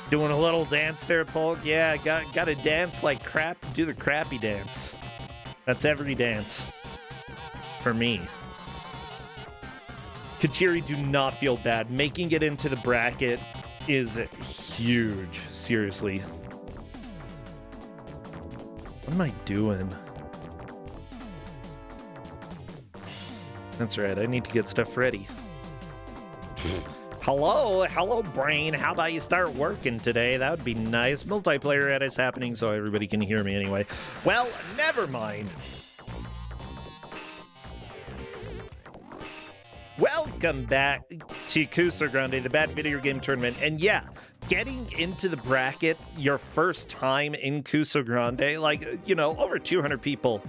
Doing a little dance there, Polk. Yeah, gotta dance like crap. Do the crappy dance. That's every dance. For me. Kachiri, do not feel bad. Making it into the bracket is huge. Seriously. What am I doing? That's right, I need to get stuff ready. Hello, brain. How about you start working today? That would be nice. Multiplayer edit is happening, so everybody can hear me anyway. Well, never mind. Welcome back to Kuso6rande, the Bad Video Game Tournament. And yeah, getting into the bracket your first time in Kuso6rande, like, you know, over 200 people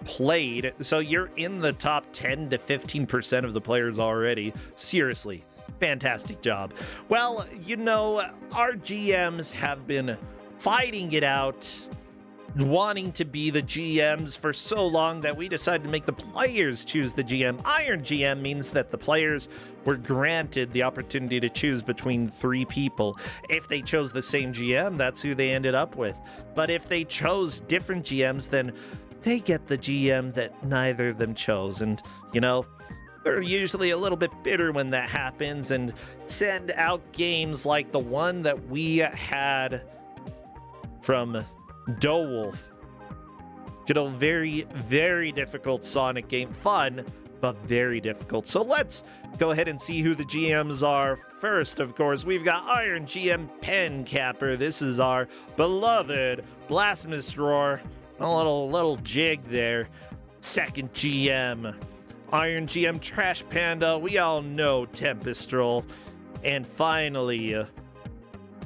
played, so you're in the top 10 to 15% of the players already. Seriously, fantastic job. Well, you know, our GMs have been fighting it out, wanting to be the GMs for so long that we decided to make the players choose the GM. Iron GM means that the players were granted the opportunity to choose between 3 people. If they chose the same GM, that's who they ended up with. But if they chose different GMs, then they get the GM that neither of them chose. And, you know, they're usually a little bit bitter when that happens and send out games like the one that we had from Wolf. Good old very, very difficult Sonic game. Fun, but very difficult. So let's go ahead and see who the GMs are. First, of course, we've got Iron GM Pen Capper. This is our beloved Blasphemous Roar. A little jig there. Second GM, Iron GM Trash Panda. We all know Tempestral. And finally,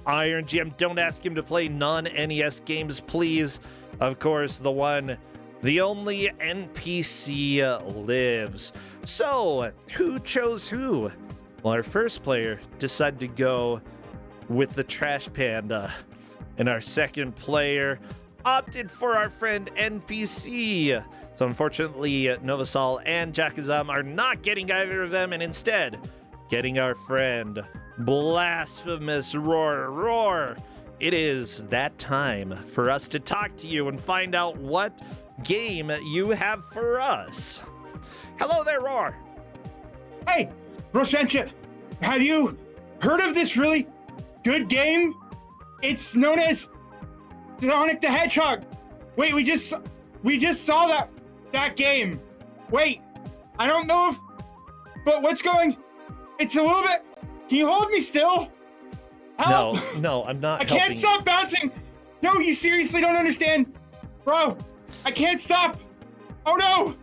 Iron GM, don't ask him to play non-NES games, please. Of course, the one, the only NPC lives. So, who chose who? Well, our first player decided to go with the Trash Panda. And our second player opted for our friend NPC. So unfortunately, Novasol and Jakazam are not getting either of them, and instead, getting our friend Blasphemous Roar. It is that time for us to talk to you and find out what game you have for us. Hello there, Roar. Hey, Roshancha, have you heard of this really good game? It's known as Sonic the Hedgehog. Wait, we just saw that game. Wait, I don't know if, but what's going? It's a little bit. Can you hold me still? Help! No, I'm not. I can't stop bouncing. No, you seriously don't understand, bro. I can't stop. Oh no!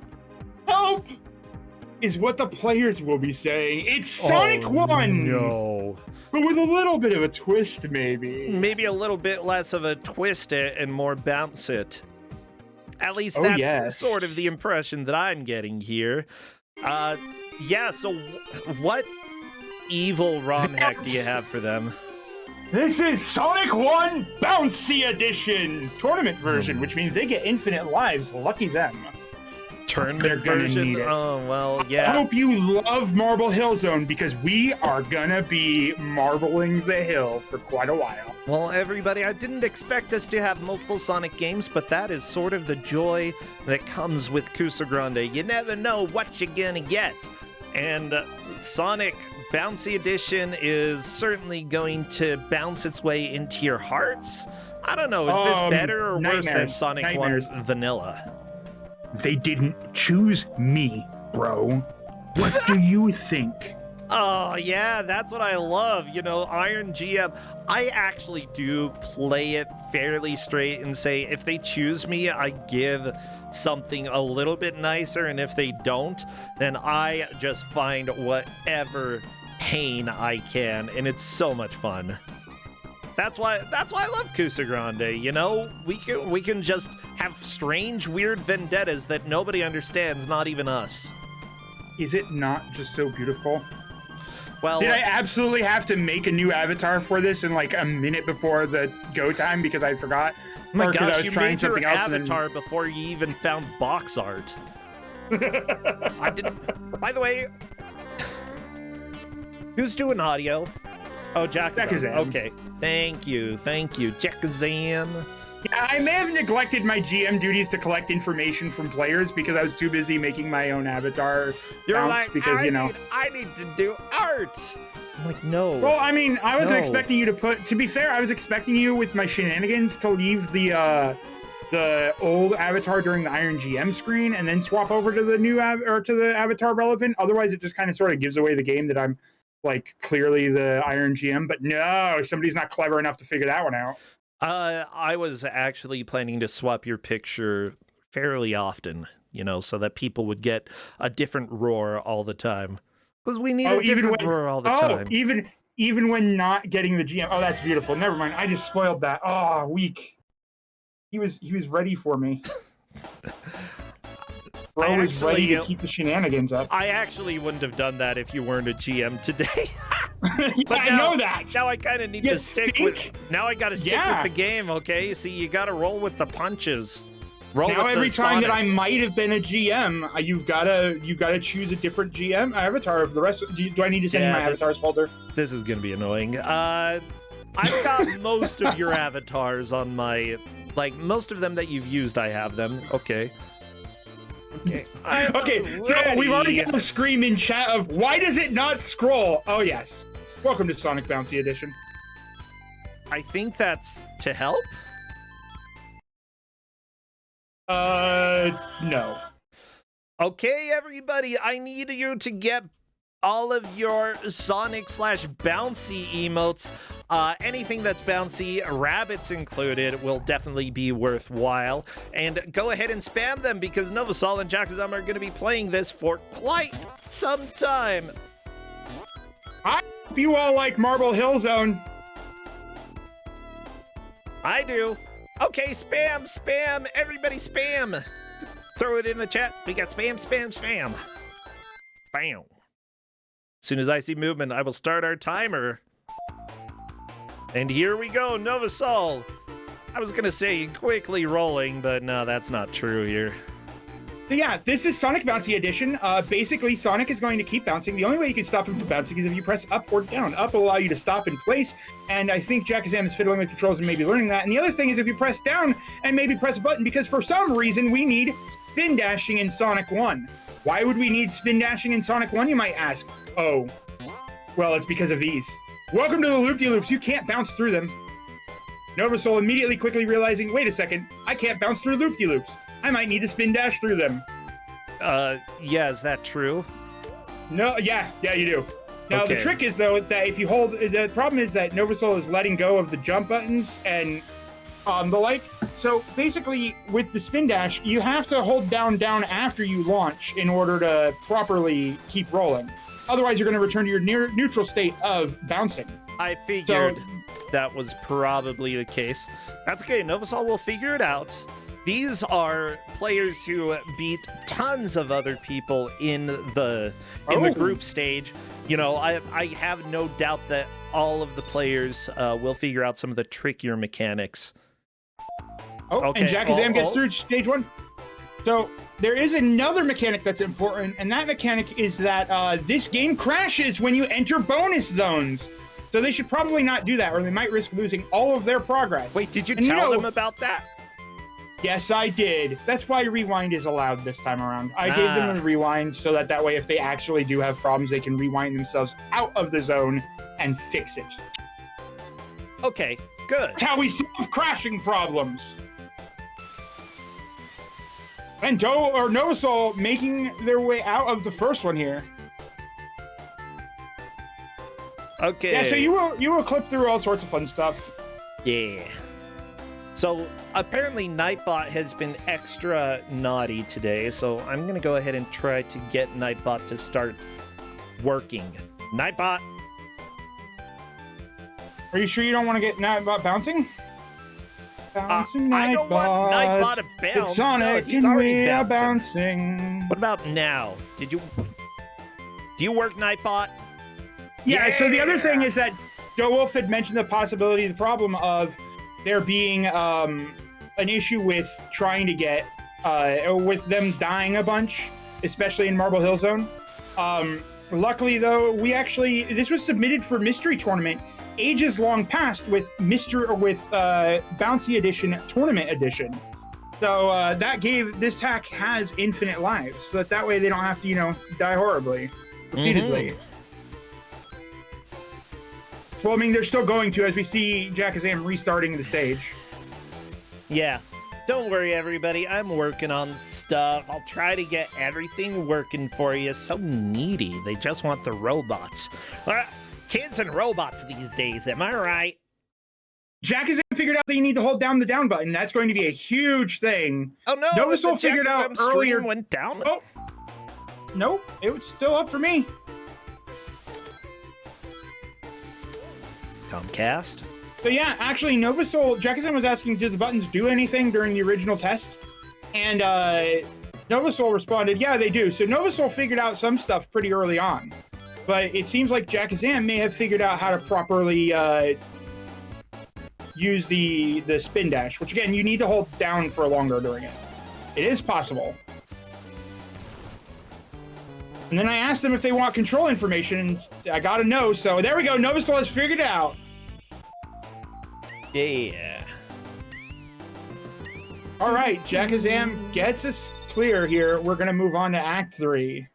Help! Is what the players will be saying. It's Sonic 1. No. But with a little bit of a twist, maybe. Maybe a little bit less of a twist it and more bounce it. At least that's sort of the impression that I'm getting here. Yeah, so what evil ROM hack do you have for them? This is Sonic 1 Bouncy Edition! Tournament version, which means they get infinite lives. Lucky them. Tournament version? Oh, well, yeah. I hope you love Marble Hill Zone, because we are gonna be marbling the hill for quite a while. Well, everybody, I didn't expect us to have multiple Sonic games, but that is sort of the joy that comes with Kuso6rande. You never know what you're gonna get. And Sonic Bouncy Edition is certainly going to bounce its way into your hearts. I don't know, is this better or worse than Sonic 1 Vanilla? They didn't choose me, bro. What do you think? Oh, yeah, that's what I love. You know, Iron GM, I actually do play it fairly straight and say, if they choose me, I give something a little bit nicer, and if they don't, then I just find whatever pain I can, and it's so much fun. That's why I love Kuso6rande. You know, we can just have strange, weird vendettas that nobody understands, not even us. Is it not just so beautiful? Well, did I absolutely have to make a new avatar for this in like a minute before the go time because I forgot? Oh my gosh, you made your avatar before you even found box art. I didn't. By the way, who's doing audio? Oh, Jackazam. Jackazam. Okay. Thank you, Jackazam. Yeah, I may have neglected my GM duties to collect information from players because I was too busy making my own avatar. You're like, because I need to do art. I'm like, no. Well, I mean, I wasn't expecting you to put. To be fair, I was expecting you with my shenanigans to leave the old avatar during the Iron GM screen and then swap over to the new to the avatar relevant. Otherwise, it just kind of sort of gives away the game that I'm like clearly the Iron GM. But no, somebody's not clever enough to figure that one out. I was actually planning to swap your picture fairly often, you know, so that people would get a different roar all the time. Because we need a different roar all the time. Even when not getting the GM. Oh, that's beautiful. Never mind. I just spoiled that. Oh, weak. He was ready for me. Bro was ready to keep the shenanigans up. I actually wouldn't have done that if you weren't a GM today. But I know that. Now I kind of need to stick with. Now I got to stick with the game. Okay, see, you got to roll with the punches. Now every time that I might have been a GM, you've gotta choose a different GM avatar. The rest, do I need to send you my avatars folder? This is gonna be annoying. I've got most of your avatars on my, like most of them that you've used. I have them. Okay. Okay. So we've already got the scream in chat of why does it not scroll? Oh yes. Welcome to Sonic Bouncy Edition. I think that's to help. No. Okay, everybody, I need you to get all of your Sonic/Bouncy emotes. Anything that's bouncy, rabbits included, will definitely be worthwhile. And go ahead and spam them because Novasol and Jackazam are going to be playing this for quite some time. I hope you all like Marble Hill Zone. I do. Okay, spam, everybody spam. Throw it in the chat. We got spam. Bam. As soon as I see movement, I will start our timer. And here we go, Novasol. I was gonna say quickly rolling, but no, that's not true here. So yeah, this is Sonic Bouncy Edition. Basically, Sonic is going to keep bouncing. The only way you can stop him from bouncing is if you press up or down. Up will allow you to stop in place, and I think Jackazam is fiddling with controls and maybe learning that. And the other thing is if you press down and maybe press a button, because for some reason we need spin dashing in Sonic 1. Why would we need spin dashing in Sonic 1, you might ask? Oh, well, it's because of these. Welcome to the loop-de-loops. You can't bounce through them. Novasol immediately quickly realizing, wait a second, I can't bounce through loop-de-loops. I might need to spin dash through them. Yeah, is that true? No, yeah, you do. Now, The trick is, though, that if you hold... The problem is that Novasol is letting go of the jump buttons and the like. So, basically, with the spin dash, you have to hold down after you launch in order to properly keep rolling. Otherwise, you're going to return to your neutral state of bouncing. I figured that was probably the case. That's okay. Novasol will figure it out. These are players who beat tons of other people in the group stage. You know, I have no doubt that all of the players will figure out some of the trickier mechanics. And Jackazam gets through stage 1. So there is another mechanic that's important, and that mechanic is that this game crashes when you enter bonus zones. So they should probably not do that, or they might risk losing all of their progress. Wait, did you tell them about that? Yes, I did. That's why rewind is allowed this time around. I gave them a rewind so that way if they actually do have problems, they can rewind themselves out of the zone and fix it. Okay, good. That's how we solve crashing problems. And Novasol making their way out of the first one here. Okay. Yeah, so you will clip through all sorts of fun stuff. Yeah. So apparently Nightbot has been extra naughty today, so I'm going to go ahead and try to get Nightbot to start working. Nightbot! Are you sure you don't want to get Nightbot bouncing? Bouncing Nightbot. I don't want Nightbot to bounce. It's Sonic, no, he's already bouncing. What about now? Do you work Nightbot? Yeah, so the other thing is that Joe Wolf had mentioned the possibility, the problem of there being an issue with trying to get, with them dying a bunch, especially in Marble Hill Zone. Luckily, though, this was submitted for Mystery Tournament, ages long past with Bouncy Edition Tournament Edition. So this hack has infinite lives, so that way they don't have to, die horribly, repeatedly. Well, I mean, they're still going to, as we see Jackazam restarting the stage. Yeah. Don't worry, everybody. I'm working on stuff. I'll try to get everything working for you. So needy. They just want the robots. Kids and robots these days, am I right? Jackazam figured out that you need to hold down the down button. That's going to be a huge thing. Oh, no. Novasoul figured out earlier. Went down. Oh. Nope. It was still up for me. Comcast. So yeah, actually, Jackazam was asking, did the buttons do anything during the original test? And Novasoul responded, yeah, they do. So Novasoul figured out some stuff pretty early on. But it seems like Jackazam may have figured out how to properly use the spin dash, which again, you need to hold down for longer during it. It is possible. And then I asked them if they want control information, and I got a no. So there we go. Novasoul has figured it out. Yeah. All right, Jackazam gets us clear here. We're going to move on to Act 3.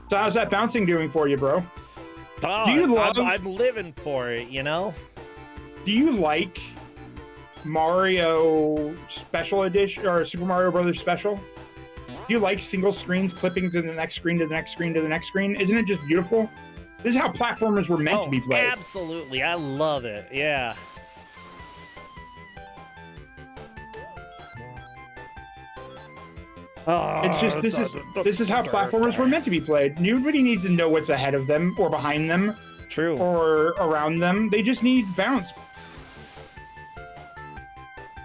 So how's that bouncing doing for you, bro? Oh, do you love... I'm living for it, Do you like Mario Special Edition, or Super Mario Brothers Special? Do you like single screens clipping to the next screen, to the next screen, to the next screen? Isn't it just beautiful? This is how platformers were meant to be played. Absolutely. I love it. Yeah. It's just this is how platformers were meant to be played. Nobody needs to know what's ahead of them or behind them. True. Or around them. They just need bounce.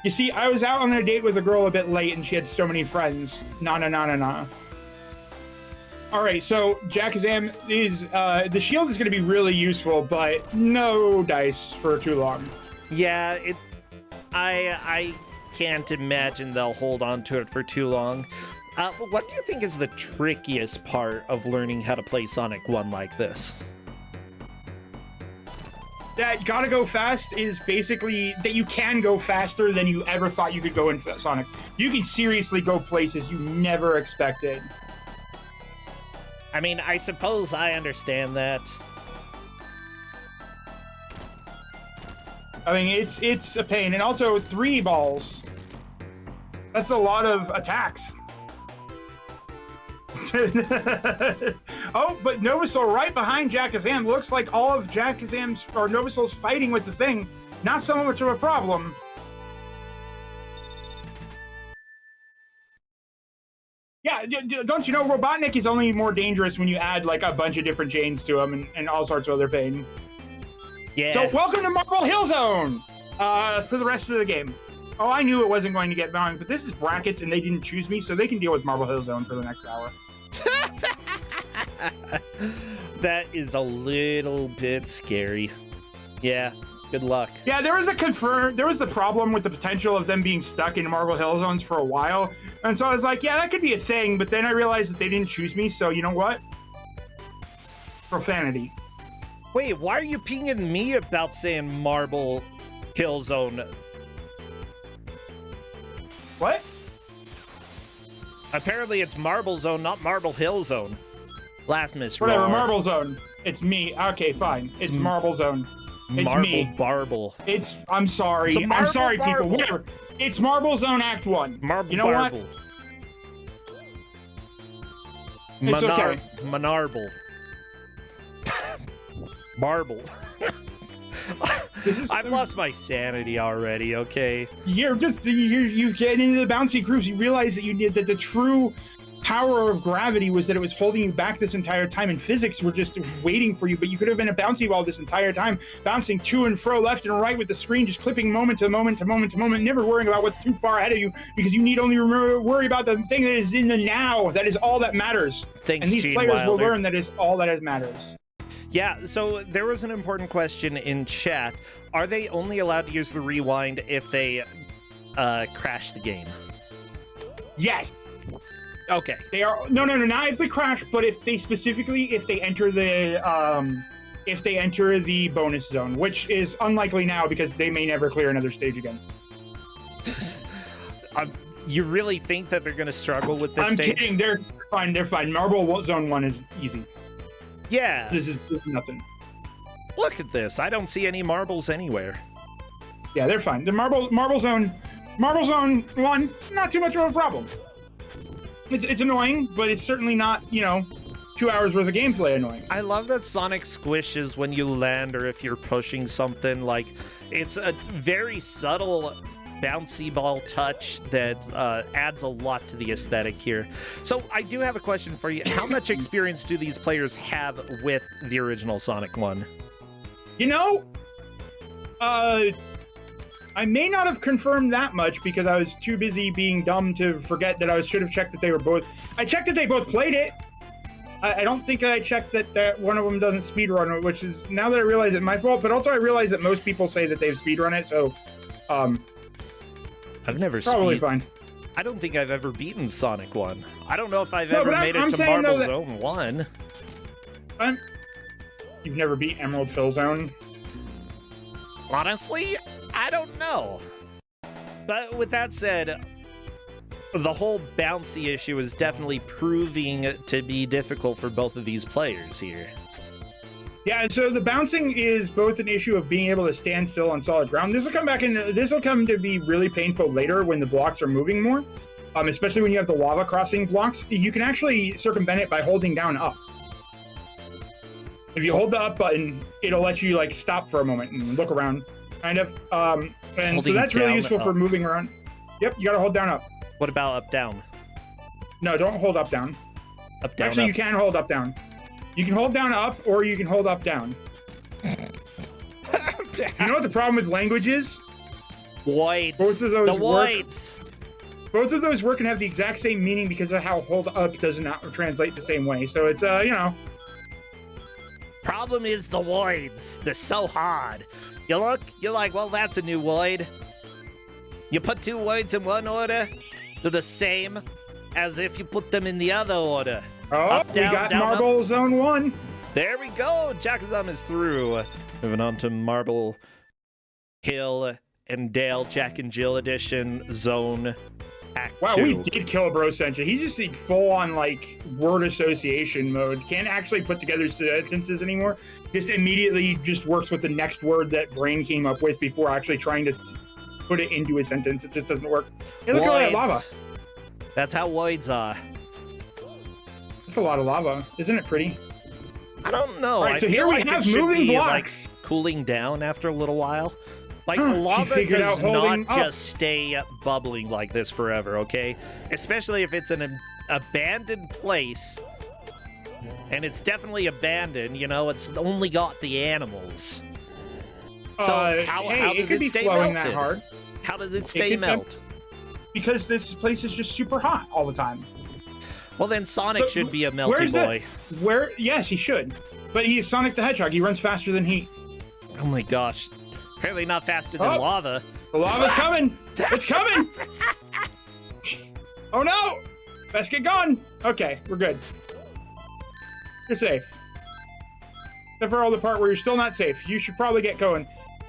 You see, I was out on a date with a girl a bit late and she had so many friends. Na. All right, so Jackazam is the shield is going to be really useful, but no dice for too long. Yeah, I can't imagine they'll hold on to it for too long. What do you think is the trickiest part of learning how to play Sonic 1 like this? That gotta go fast is basically that you can go faster than you ever thought you could go in Sonic. You can seriously go places you never expected. I mean, I suppose I understand that. I mean, it's a pain. And also, 3 balls. That's a lot of attacks. Oh, but Novasoul right behind Jackazam. Looks like all of Jackazam's, or Novasoul's fighting with the thing. Not so much of a problem. Yeah, don't you know Robotnik is only more dangerous when you add like a bunch of different chains to him and all sorts of other pain. Yeah. So welcome to Marble Hill Zone for the rest of the game. Oh, I knew it wasn't going to get bound, but this is brackets and they didn't choose me, so they can deal with Marble Hill Zone for the next hour. That is a little bit scary. Yeah. Good luck. Yeah, there was the problem with the potential of them being stuck in Marble Hill Zones for a while. And so I was like, yeah, that could be a thing. But then I realized that they didn't choose me. So you know what? Profanity. Wait, why are you pinging me about saying Marble Hill Zone? What? Apparently it's Marble Zone, not Marble Hill Zone. Last miss. Whatever, Marble Zone. It's me. Okay, fine. It's Marble Zone. It's Marble me. Barble. I'm sorry. I'm sorry, people. Whatever. It's Marble Zone Act 1. Marble you know Barble. What? It's okay. Manarble. Marble. I've lost my sanity already, okay? You get into the bouncy grooves. You realize that the true power of gravity was that it was holding you back this entire time, and physics were just waiting for you, but you could have been a bouncy ball this entire time, bouncing to and fro, left and right with the screen, just clipping moment to moment to moment to moment, never worrying about what's too far ahead of you, because you need only worry about the thing that is in the now. That is all that matters. Thanks, and these Gene players Wilder. will learn that is all that matters. Yeah, so there was an important question in chat. Are they only allowed to use the rewind if they crash the game? Yes. Okay. They are not if they crash, but if they enter the if they enter the bonus zone, which is unlikely now because they may never clear another stage again. You really think that they're going to struggle with this I'm stage? kidding. They're fine. They're fine. Marble Zone 1 is easy. Yeah. This is nothing. Look at this. I don't see any marbles anywhere. Yeah, they're fine. The Marble Zone 1, not too much of a problem. It's annoying, but it's certainly not, 2 hours worth of gameplay annoying. I love that Sonic squishes when you land or if you're pushing something. Like, it's a very subtle bouncy ball touch that adds a lot to the aesthetic here. So I do have a question for you. How much experience do these players have with the original Sonic 1? I may not have confirmed that much because I was too busy being dumb to forget that I should have checked that they were both. I checked that they both played it. I don't think I checked that one of them doesn't speedrun it, which is, now that I realize it's my fault, but also I realize that most people say that they've speedrun it, so I've never probably fine. I don't think I've ever beaten Sonic 1. I don't know if I've ever made it to saying, Marble Zone 1. You've never beat Emerald Hill Zone? Honestly, I don't know. But with that said, the whole bouncy issue is definitely proving to be difficult for both of these players here. Yeah, so the bouncing is both an issue of being able to stand still on solid ground. This will come to be really painful later when the blocks are moving more, especially when you have the lava crossing blocks. You can actually circumvent it by holding down up. If you hold the up button, it'll let you stop for a moment and look around, kind of. And so that's really useful for moving around. Yep, you gotta hold down up. What about up down? No, don't hold up down. Up down. Actually, up. you can hold up down. You can hold down up, or you can hold up down. You know what the problem with language is? Voids. Both of those the voids. Both of those work and have the exact same meaning because of how hold up does not translate the same way. So it's Problem is the voids. They're so hard. You look, you're like, well, that's a new void. You put two voids in one order, they're the same as if you put them in the other order. Oh, up, down, we got down, Marble up. Zone 1. There we go. Jackazam is through. Moving on to Marble Hill and Dale, Jack and Jill edition, Zone Act 2. Wow, we did kill Bro Sencha. He's just in full-on, word association mode. Can't actually put together sentences anymore. Just immediately just works with the next word that Brain came up with before actually trying to put it into a sentence. It just doesn't work. Hey, look at all that lava. That's how voids are. That's a lot of lava. Isn't it pretty? I don't know. Right, I so feel here we like have it should moving be, blocks. Cooling down after a little while. She Lava figured does out holding not up. just stay bubbling like this forever, okay? Especially if it's an abandoned place. And it's definitely abandoned, it's only got the animals. So how does it stay melted? That hard. How does it stay melt? Because this place is just super hot all the time. Well, then Sonic should be a melty boy. Yes, he should. But he's Sonic the Hedgehog. He runs faster than heat. Oh my gosh. Apparently not faster than lava. The lava's coming. It's coming. Oh no. Let's get going. Okay, we're good. You're safe. Except for all the part where you're still not safe. You should probably get going.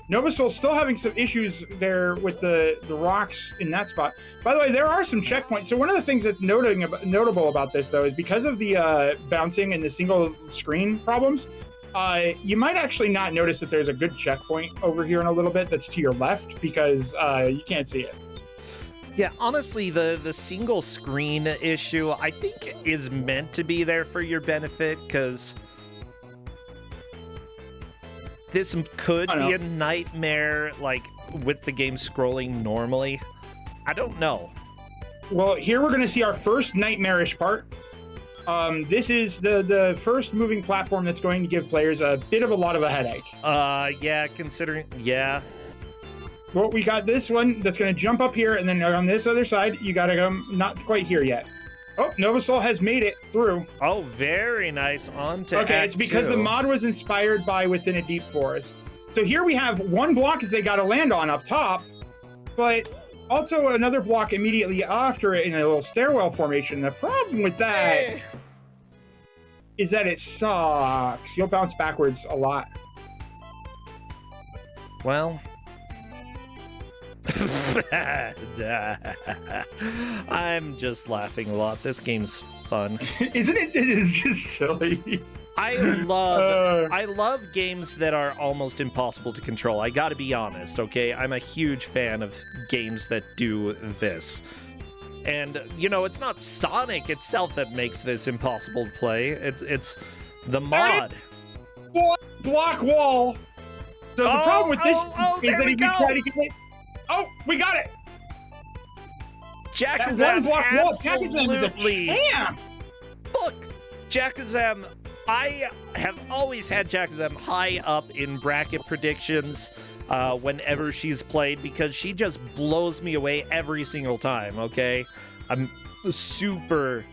Novasol's still having some issues there with the rocks in that spot. By the way, there are some checkpoints. So one of the things that's notable about this, though, is because of the bouncing and the single screen problems, you might actually not notice that there's a good checkpoint over here in a little bit that's to your left because you can't see it. Yeah, honestly, the single screen issue, I think, is meant to be there for your benefit because this could be a nightmare, with the game scrolling normally. I don't know. Well, here we're going to see our first nightmarish part. This is the first moving platform that's going to give players a lot of a headache. Yeah, yeah. Well, we got this one that's going to jump up here, and then on this other side, you got to go not quite here yet. Oh, Novasol has made it through. Oh, very nice. On to Okay, Act it's because 2. the mod was inspired by Within a Deep Forest. So here we have one block that they got to land on up top, but also another block immediately after it in a little stairwell formation. The problem with that is that it sucks. You'll bounce backwards a lot. Well, I'm just laughing a lot. This game's fun. Isn't it? It is just silly. I love games that are almost impossible to control. I gotta be honest, okay? I'm a huge fan of games that do this. And, you know, it's not Sonic itself that makes this impossible to play. It's the mod. Block wall. So the problem with this is that if you try to get it... Oh, we got it! Jackazam absolutely... Damn! Look, Jackazam, I have always had Jackazam high up in bracket predictions whenever she's played because she just blows me away every single time, okay? I'm super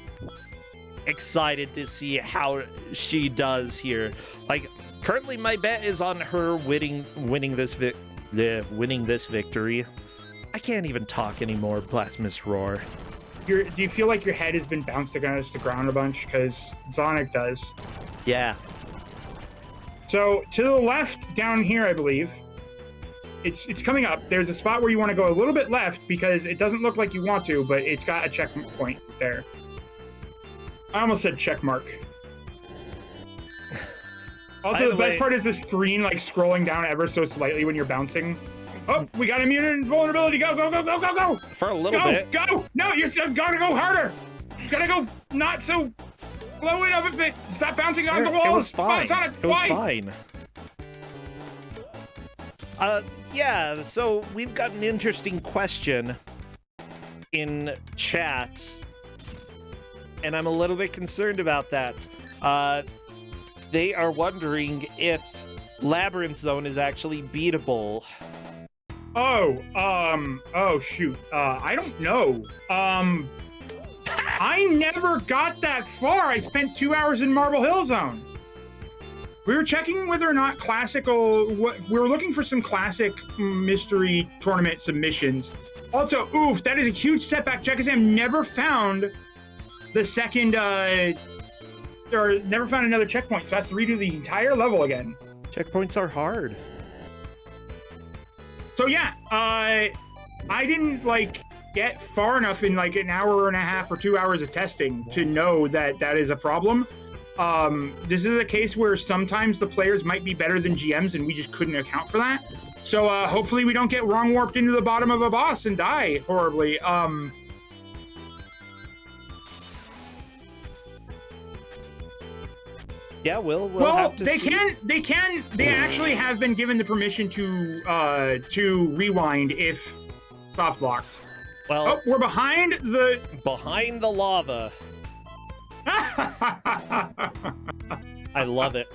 excited to see how she does here. Like, currently my bet is on her winning this victory. I can't even talk anymore, Blasphemous Roar. Do you feel like your head has been bounced against the ground a bunch? Because Sonic does. Yeah. So, to the left, down here, I believe, it's coming up. There's a spot where you want to go a little bit left because it doesn't look like you want to, but it's got a checkpoint there. I almost said check mark. Also, the best part is the screen, like, scrolling down ever so slightly when you're bouncing. Oh, we got immunity and vulnerability. Go, go, go, go, go, go. For a little bit. Go. No, you gotta go harder. You gotta go not so slow it up a bit. Stop bouncing on the walls. It was fine. Sonic, it was fine. Yeah, so we've got an interesting question in chat, and I'm a little bit concerned about that. They are wondering if Labyrinth Zone is actually beatable. Oh, shoot. I don't know. I never got that far. I spent 2 hours in Marble Hill Zone. We were checking whether or not we were looking for some classic mystery tournament submissions. Also, oof, that is a huge setback. Jackazam never found the second, or never found another checkpoint, so has to redo the entire level again. Checkpoints are hard. So yeah, I didn't get far enough in like an hour and a half or 2 hours of testing to know that that is a problem. This is a case where sometimes the players might be better than GMs and we just couldn't account for that. So hopefully we don't get wrong warped into the bottom of a boss and die horribly. Yeah, we'll have to see. They actually have been given the permission to rewind if soft block. Well, oh, we're behind the lava. I love it.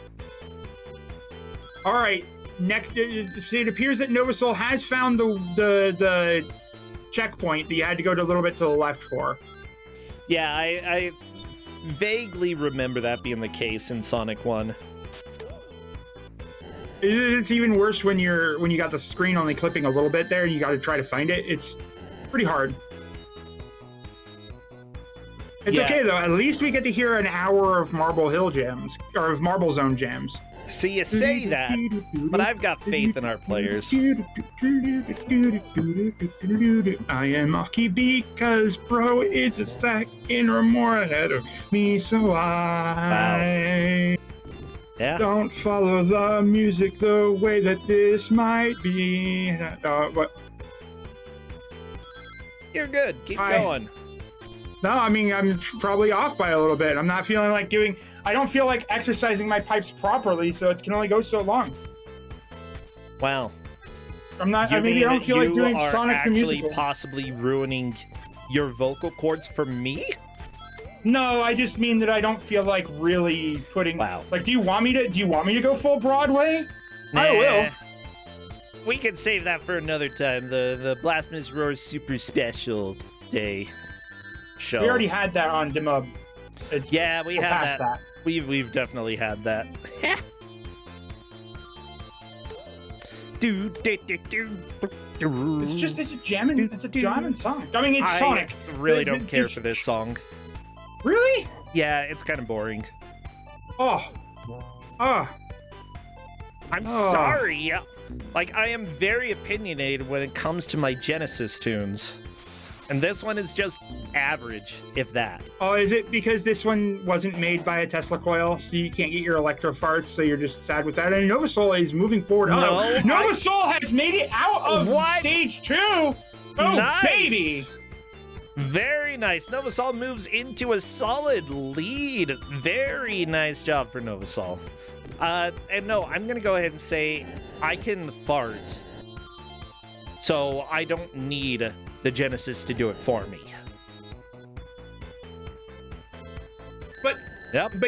All right, next. It appears that Novasoul has found the checkpoint that you had to go to a little bit to the left for. Yeah, I vaguely remember that being the case in Sonic 1. It's even worse when you got the screen only clipping a little bit there and you got to try to find it. It's pretty hard. It's okay though. At least we get to hear an hour of Marble Hill jams or of Marble Zone jams. See, you say that, but I've got faith in our players. I am off key because bro is a second or more ahead of me, so I don't follow the music the way that this might be. What? You're good. Keep going. No, I mean, I'm probably off by a little bit. I'm not feeling like I don't feel like exercising my pipes properly, so it can only go so long. Wow. I don't feel like doing Sonic the Musical. You are actually possibly ruining your vocal cords for me? No, I just mean that I don't feel like really putting... Wow. Like, do you want me to go full Broadway? Nah. I will. We can save that for another time. The Blasphemous Roar Super Special Day show. We already had that on Demub. Yeah, we had that. We've definitely had that. It's a jamming song. I mean, it's Sonic. I really don't care for this song. Really? Yeah, it's kind of boring. Oh. Oh. I'm sorry. Like, I am very opinionated when it comes to my Genesis tunes. And this one is just average, if that. Oh, is it because this one wasn't made by a Tesla coil, so you can't get your electro farts, so you're just sad with that? And Nova Soul is moving forward. No, Nova Soul has made it out of stage 2. Oh, nice. Baby. Very nice. Nova Soul moves into a solid lead. Very nice job for Nova Soul. And no, I'm going to go ahead and say I can fart. So I don't need the Genesis to do it for me. But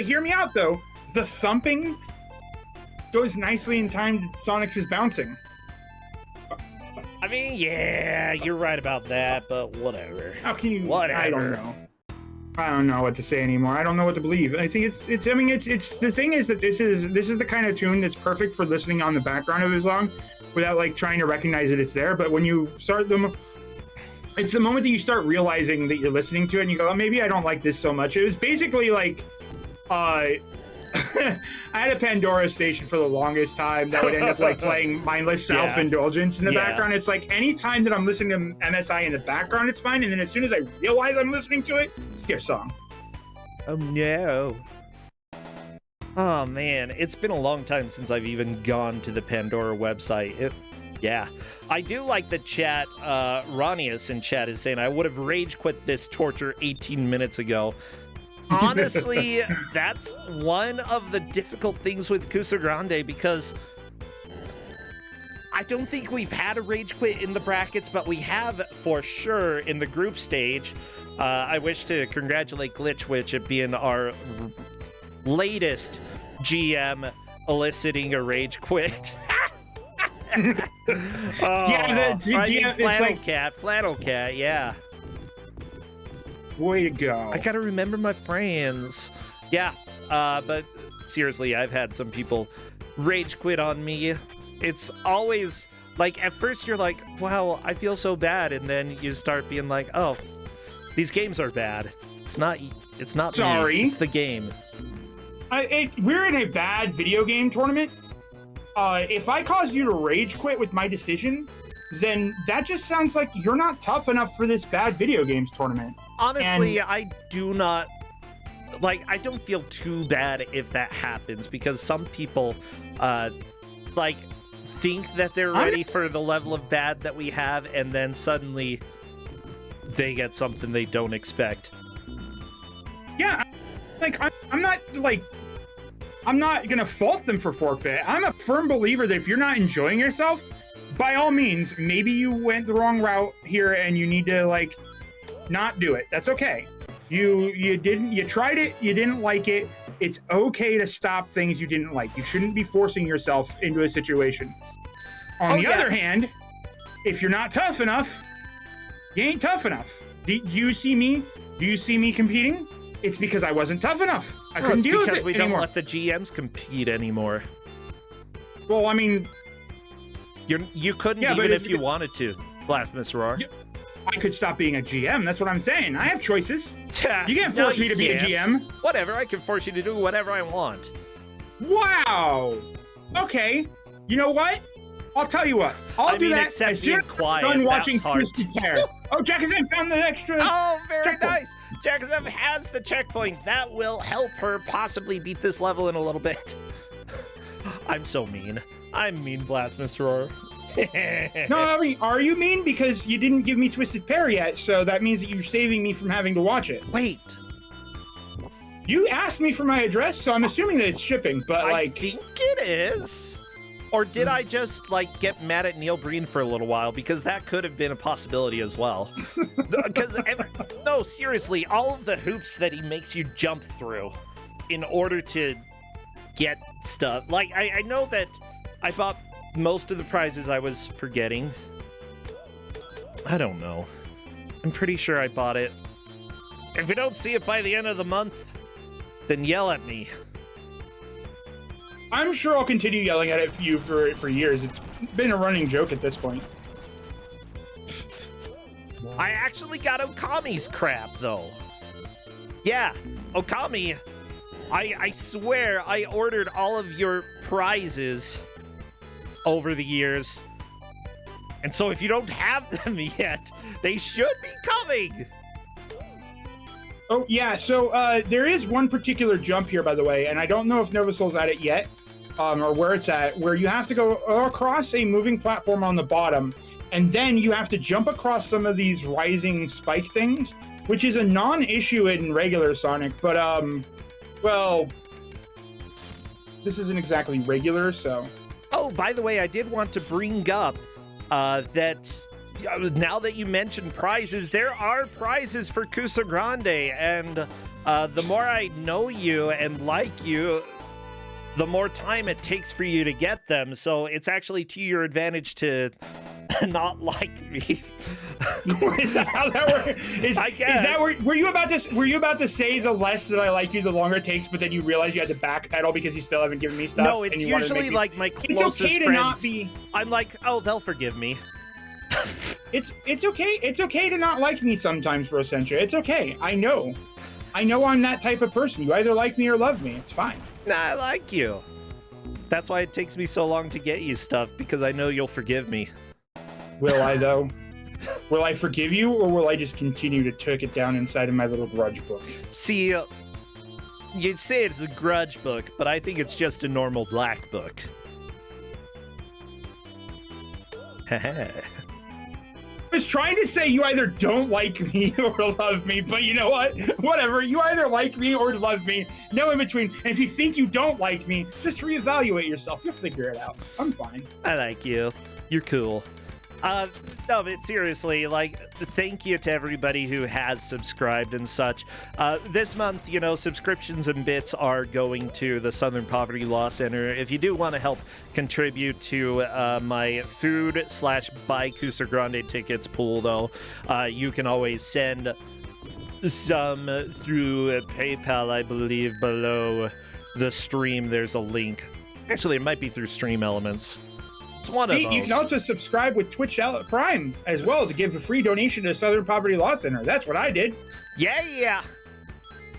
hear me out, though. The thumping goes nicely in time to Sonic's bouncing. I mean, yeah, you're right about that, but whatever. How can you? Whatever. I don't know. I don't know what to say anymore. I don't know what to believe. I think it's the thing is that this is the kind of tune that's perfect for listening on the background of a song without like trying to recognize that it's there. But when you start them, it's the moment that you start realizing that you're listening to it and you go, oh, maybe I don't like this so much. It was basically like, I had a Pandora station for the longest time that would end up like playing mindless self-indulgence in the background. It's like anytime that I'm listening to MSI in the background, it's fine. And then as soon as I realize I'm listening to it, skip song. Oh no. Oh man, it's been a long time since I've even gone to the Pandora website. Yeah. I do like the chat. Ronius in chat is saying, I would have rage quit this torture 18 minutes ago. Honestly, that's one of the difficult things with Kuso6rande because I don't think we've had a rage quit in the brackets, but we have for sure in the group stage. I wish to congratulate Glitchwitch at being our latest GM eliciting a rage quit. Flannel Cat, yeah. Way to go. I gotta remember my friends. Yeah, but seriously, I've had some people rage quit on me. It's always, like, at first you're like, wow, I feel so bad, and then you start being like, oh, these games are bad. It's not Sorry. me, it's the game. We're in a bad video game tournament. If I cause you to rage quit with my decision, then that just sounds like you're not tough enough for this bad video games tournament. Honestly, I do not, like, I don't feel too bad if that happens because some people, like, think that they're ready for the level of bad that we have, and then suddenly they get something they don't expect. Yeah, like, I'm not gonna fault them for forfeit. I'm a firm believer that if you're not enjoying yourself, by all means, maybe you went the wrong route here and you need to, like, not do it. That's okay. You tried it, you didn't like it. It's okay to stop things you didn't like. You shouldn't be forcing yourself into a situation. On the other hand, if you're not tough enough, you ain't tough enough. Do you see me? Do you see me competing? It's because I wasn't tough enough. I couldn't deal with it because we anymore. don't let the GMs compete anymore. Well, I mean, you couldn't even if you wanted to, Blasphemous Roar. I could stop being a GM. That's what I'm saying. I have choices. You can't No, force me to be a GM. Whatever. I can force you to do whatever I want. Wow. Okay. You know what? I'll tell you what. I'll do that as soon as I'm done watching Twisted Pair. Oh, Jackson found the extra. Oh, very nice. Jackson has the checkpoint. That will help her possibly beat this level in a little bit. I'm so mean. I'm mean, Blasphemous Roar. No, I mean, are you mean? Because you didn't give me Twisted Pair yet, so that means that you're saving me from having to watch it. Wait. You asked me for my address, so I'm assuming that it's shipping, but I think it is. Or did I just, like, get mad at Neil Breen for a little while? Because that could have been a possibility as well. Because, no, seriously, all of the hoops that he makes you jump through in order to get stuff. Like, I know that I bought most of the prizes I was forgetting. I don't know. I'm pretty sure I bought it. If we don't see it by the end of the month, then yell at me. I'm sure I'll continue yelling at it for years. It's been a running joke at this point. I actually got Okami's crap, though. Yeah, Okami I swear I ordered all of your prizes over the years. And so if you don't have them yet, they should be coming. Oh, yeah, so there is one particular jump here, by the way, and I don't know if Novasoul's at it yet, or where it's at, where you have to go across a moving platform on the bottom, and then you have to jump across some of these rising spike things, which is a non-issue in regular Sonic, but, well, this isn't exactly regular, so... Oh, by the way, I did want to bring up that now that you mentioned prizes, there are prizes for Kuso6rande, and the more I know you and like you, the more time it takes for you to get them, so it's actually to your advantage to not like me. Is that how that works? I guess. Is that were you about to say the less that I like you, the longer it takes, but then you realize you had to backpedal because you still haven't given me stuff? No, it's usually like my closest it's okay to friends. not be. I'm like, oh, they'll forgive me. It's okay. It's okay to not like me sometimes, Rosentia. It's okay. I know I'm that type of person. You either like me or love me. It's fine. Nah, I like you. That's why it takes me so long to get you stuff, because I know you'll forgive me. Will I, though? Will I forgive you, or will I just continue to tuck it down inside of my little grudge book? See, you'd say it's a grudge book, but I think it's just a normal black book. I was trying to say you either don't like me or love me, but you know what? Whatever. You either like me or love me. No in between. And if you think you don't like me, just reevaluate yourself. You'll figure it out. I'm fine. I like you. You're cool. No, but seriously, like, thank you to everybody who has subscribed and such. This month, you know, subscriptions and bits are going to the Southern Poverty Law Center. If you do want to help contribute to my food/buy Kuso6rande tickets pool, though, you can always send some through PayPal, I believe, below the stream. There's a link. Actually, it might be through Stream Elements. It's one of those. You can also subscribe with Twitch Prime as well to give a free donation to Southern Poverty Law Center. That's what I did. Yeah.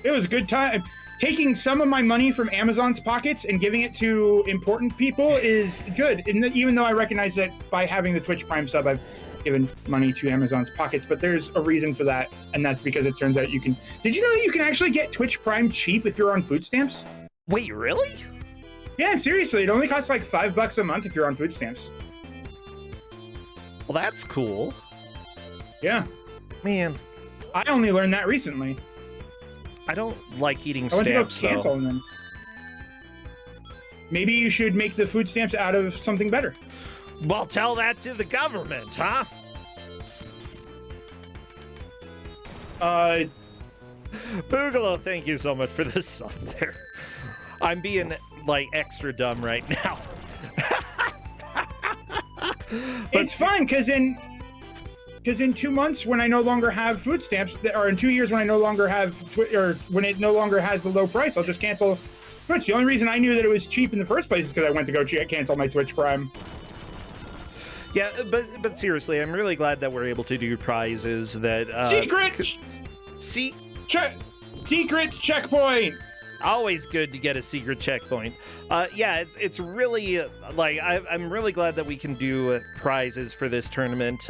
It was a good time. Taking some of my money from Amazon's pockets and giving it to important people is good. And even though I recognize that by having the Twitch Prime sub, I've given money to Amazon's pockets, but there's a reason for that, and that's because it turns out you can... Did you know that you can actually get Twitch Prime cheap if you're on food stamps? Wait, really? Yeah, seriously, it only costs like $5 a month if you're on food stamps. Well, that's cool. Yeah. Man. I only learned that recently. I don't like eating I went stamps, to go cancel them. Maybe you should make the food stamps out of something better. Well, tell that to the government, huh? Boogaloo, thank you so much for this sub there. I'm being, like, extra dumb right now. It's fine, because in 2 months, when I no longer have food stamps, or in 2 years when I no longer have, or when it no longer has the low price, I'll just cancel Twitch. The only reason I knew that it was cheap in the first place is because I went to go cancel my Twitch Prime. Yeah, but seriously, I'm really glad that we're able to do prizes that... Secret checkpoint! Always good to get a secret checkpoint. Yeah, it's really, like, I'm really glad that we can do prizes for this tournament.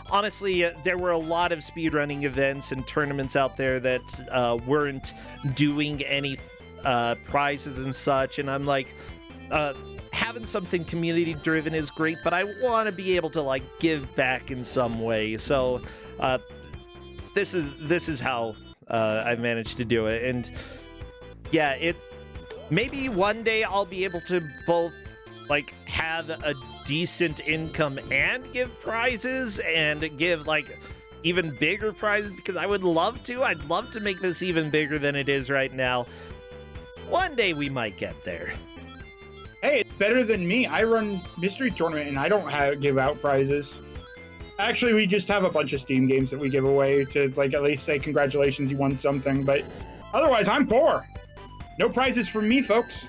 Honestly, there were a lot of speedrunning events and tournaments out there that weren't doing any prizes and such, and I'm like, having something community-driven is great, but I want to be able to, like, give back in some way. So, this is how I've managed to do it, and... Yeah, maybe one day I'll be able to both, like, have a decent income and give prizes and give, like, even bigger prizes, because I would love to. I'd love to make this even bigger than it is right now. One day we might get there. Hey, it's better than me. I run Mystery Tournament and I don't give out prizes. Actually, we just have a bunch of Steam games that we give away to, like, at least say congratulations, you won something, but otherwise I'm poor. No prizes from me, folks.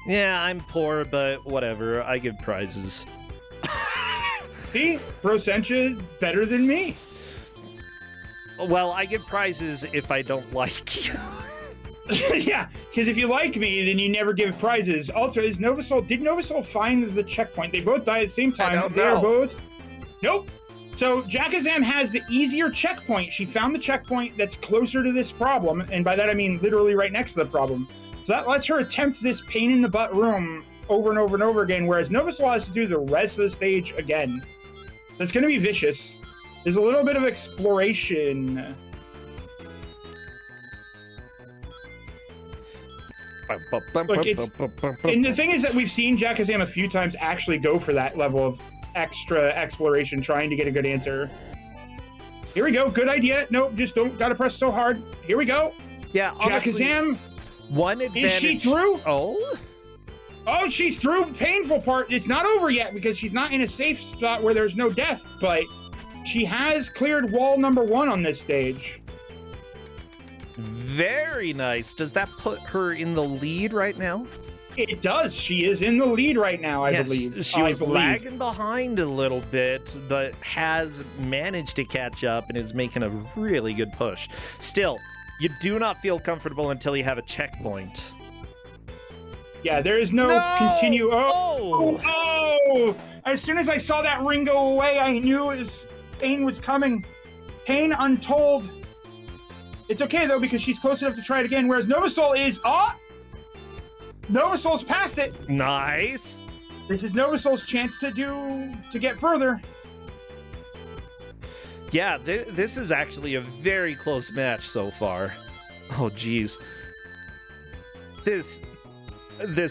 Yeah, I'm poor, but whatever. I give prizes. See? Rosentia better than me. Well, I give prizes if I don't like you. Yeah, because if you like me, then you never give prizes. Also, did Novasol find the checkpoint? They both died at the same time. I don't They are know. both. Nope. So Jakazam has the easier checkpoint. She found the checkpoint that's closer to this problem, and by that I mean literally right next to the problem. So that lets her attempt this pain in the butt room over and over and over again, whereas Novasol has to do the rest of the stage again. That's going to be vicious. There's a little bit of exploration. Look, and the thing is that we've seen Jakazam a few times actually go for that level of extra exploration, trying to get a good answer. Here we go. Good idea. Nope, just don't gotta press so hard. Here we go. Yeah, honestly, Jakazam. one advantage. Is she through? Oh, she's through. Painful part. It's not over yet because she's not in a safe spot where there's no death, but she has cleared wall number 1 on this stage. very nice. Does that put her in the lead right now? It does. She is in the lead right now, I believe. She was lagging behind a little bit, but has managed to catch up and is making a really good push. Still, you do not feel comfortable until you have a checkpoint. Yeah, there is no continue. Oh! Oh! As soon as I saw that ring go away, I knew pain was coming. Pain untold. It's okay, though, because she's close enough to try it again, whereas Novasol is... Novasol's past it. Nice. This is Novasol's chance to get further. Yeah, this is actually a very close match so far. Oh, geez. This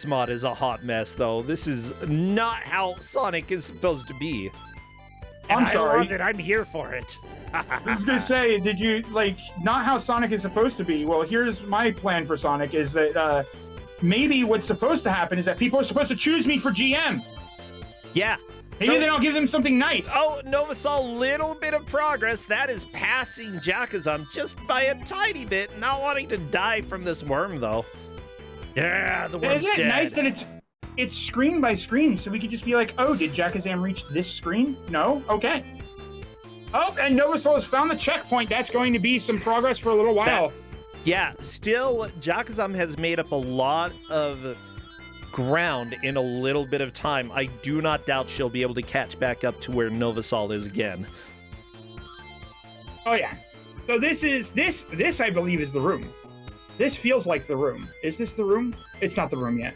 mod is a hot mess, though. This is not how Sonic is supposed to be. And I'm sorry. I love it. I'm here for it. I was gonna say, did you, not how Sonic is supposed to be? Well, here's my plan for Sonic, is that, maybe what's supposed to happen is that people are supposed to choose me for GM. Yeah. Maybe then I'll give them something nice. Oh, Novasol, little bit of progress. That is passing Jakazam just by a tiny bit. Not wanting to die from this worm, though. Yeah, the worm's Isn't it dead. nice that it's screen by screen, so we could just be like, oh, did Jakazam reach this screen? No? Okay. Oh, and Novasol has found the checkpoint. That's going to be some progress for a little while. Yeah, still, Jakazam has made up a lot of ground in a little bit of time. I do not doubt she'll be able to catch back up to where Novasol is again. Oh, yeah. So this, I believe, is the room. This feels like the room. Is this the room? It's not the room yet.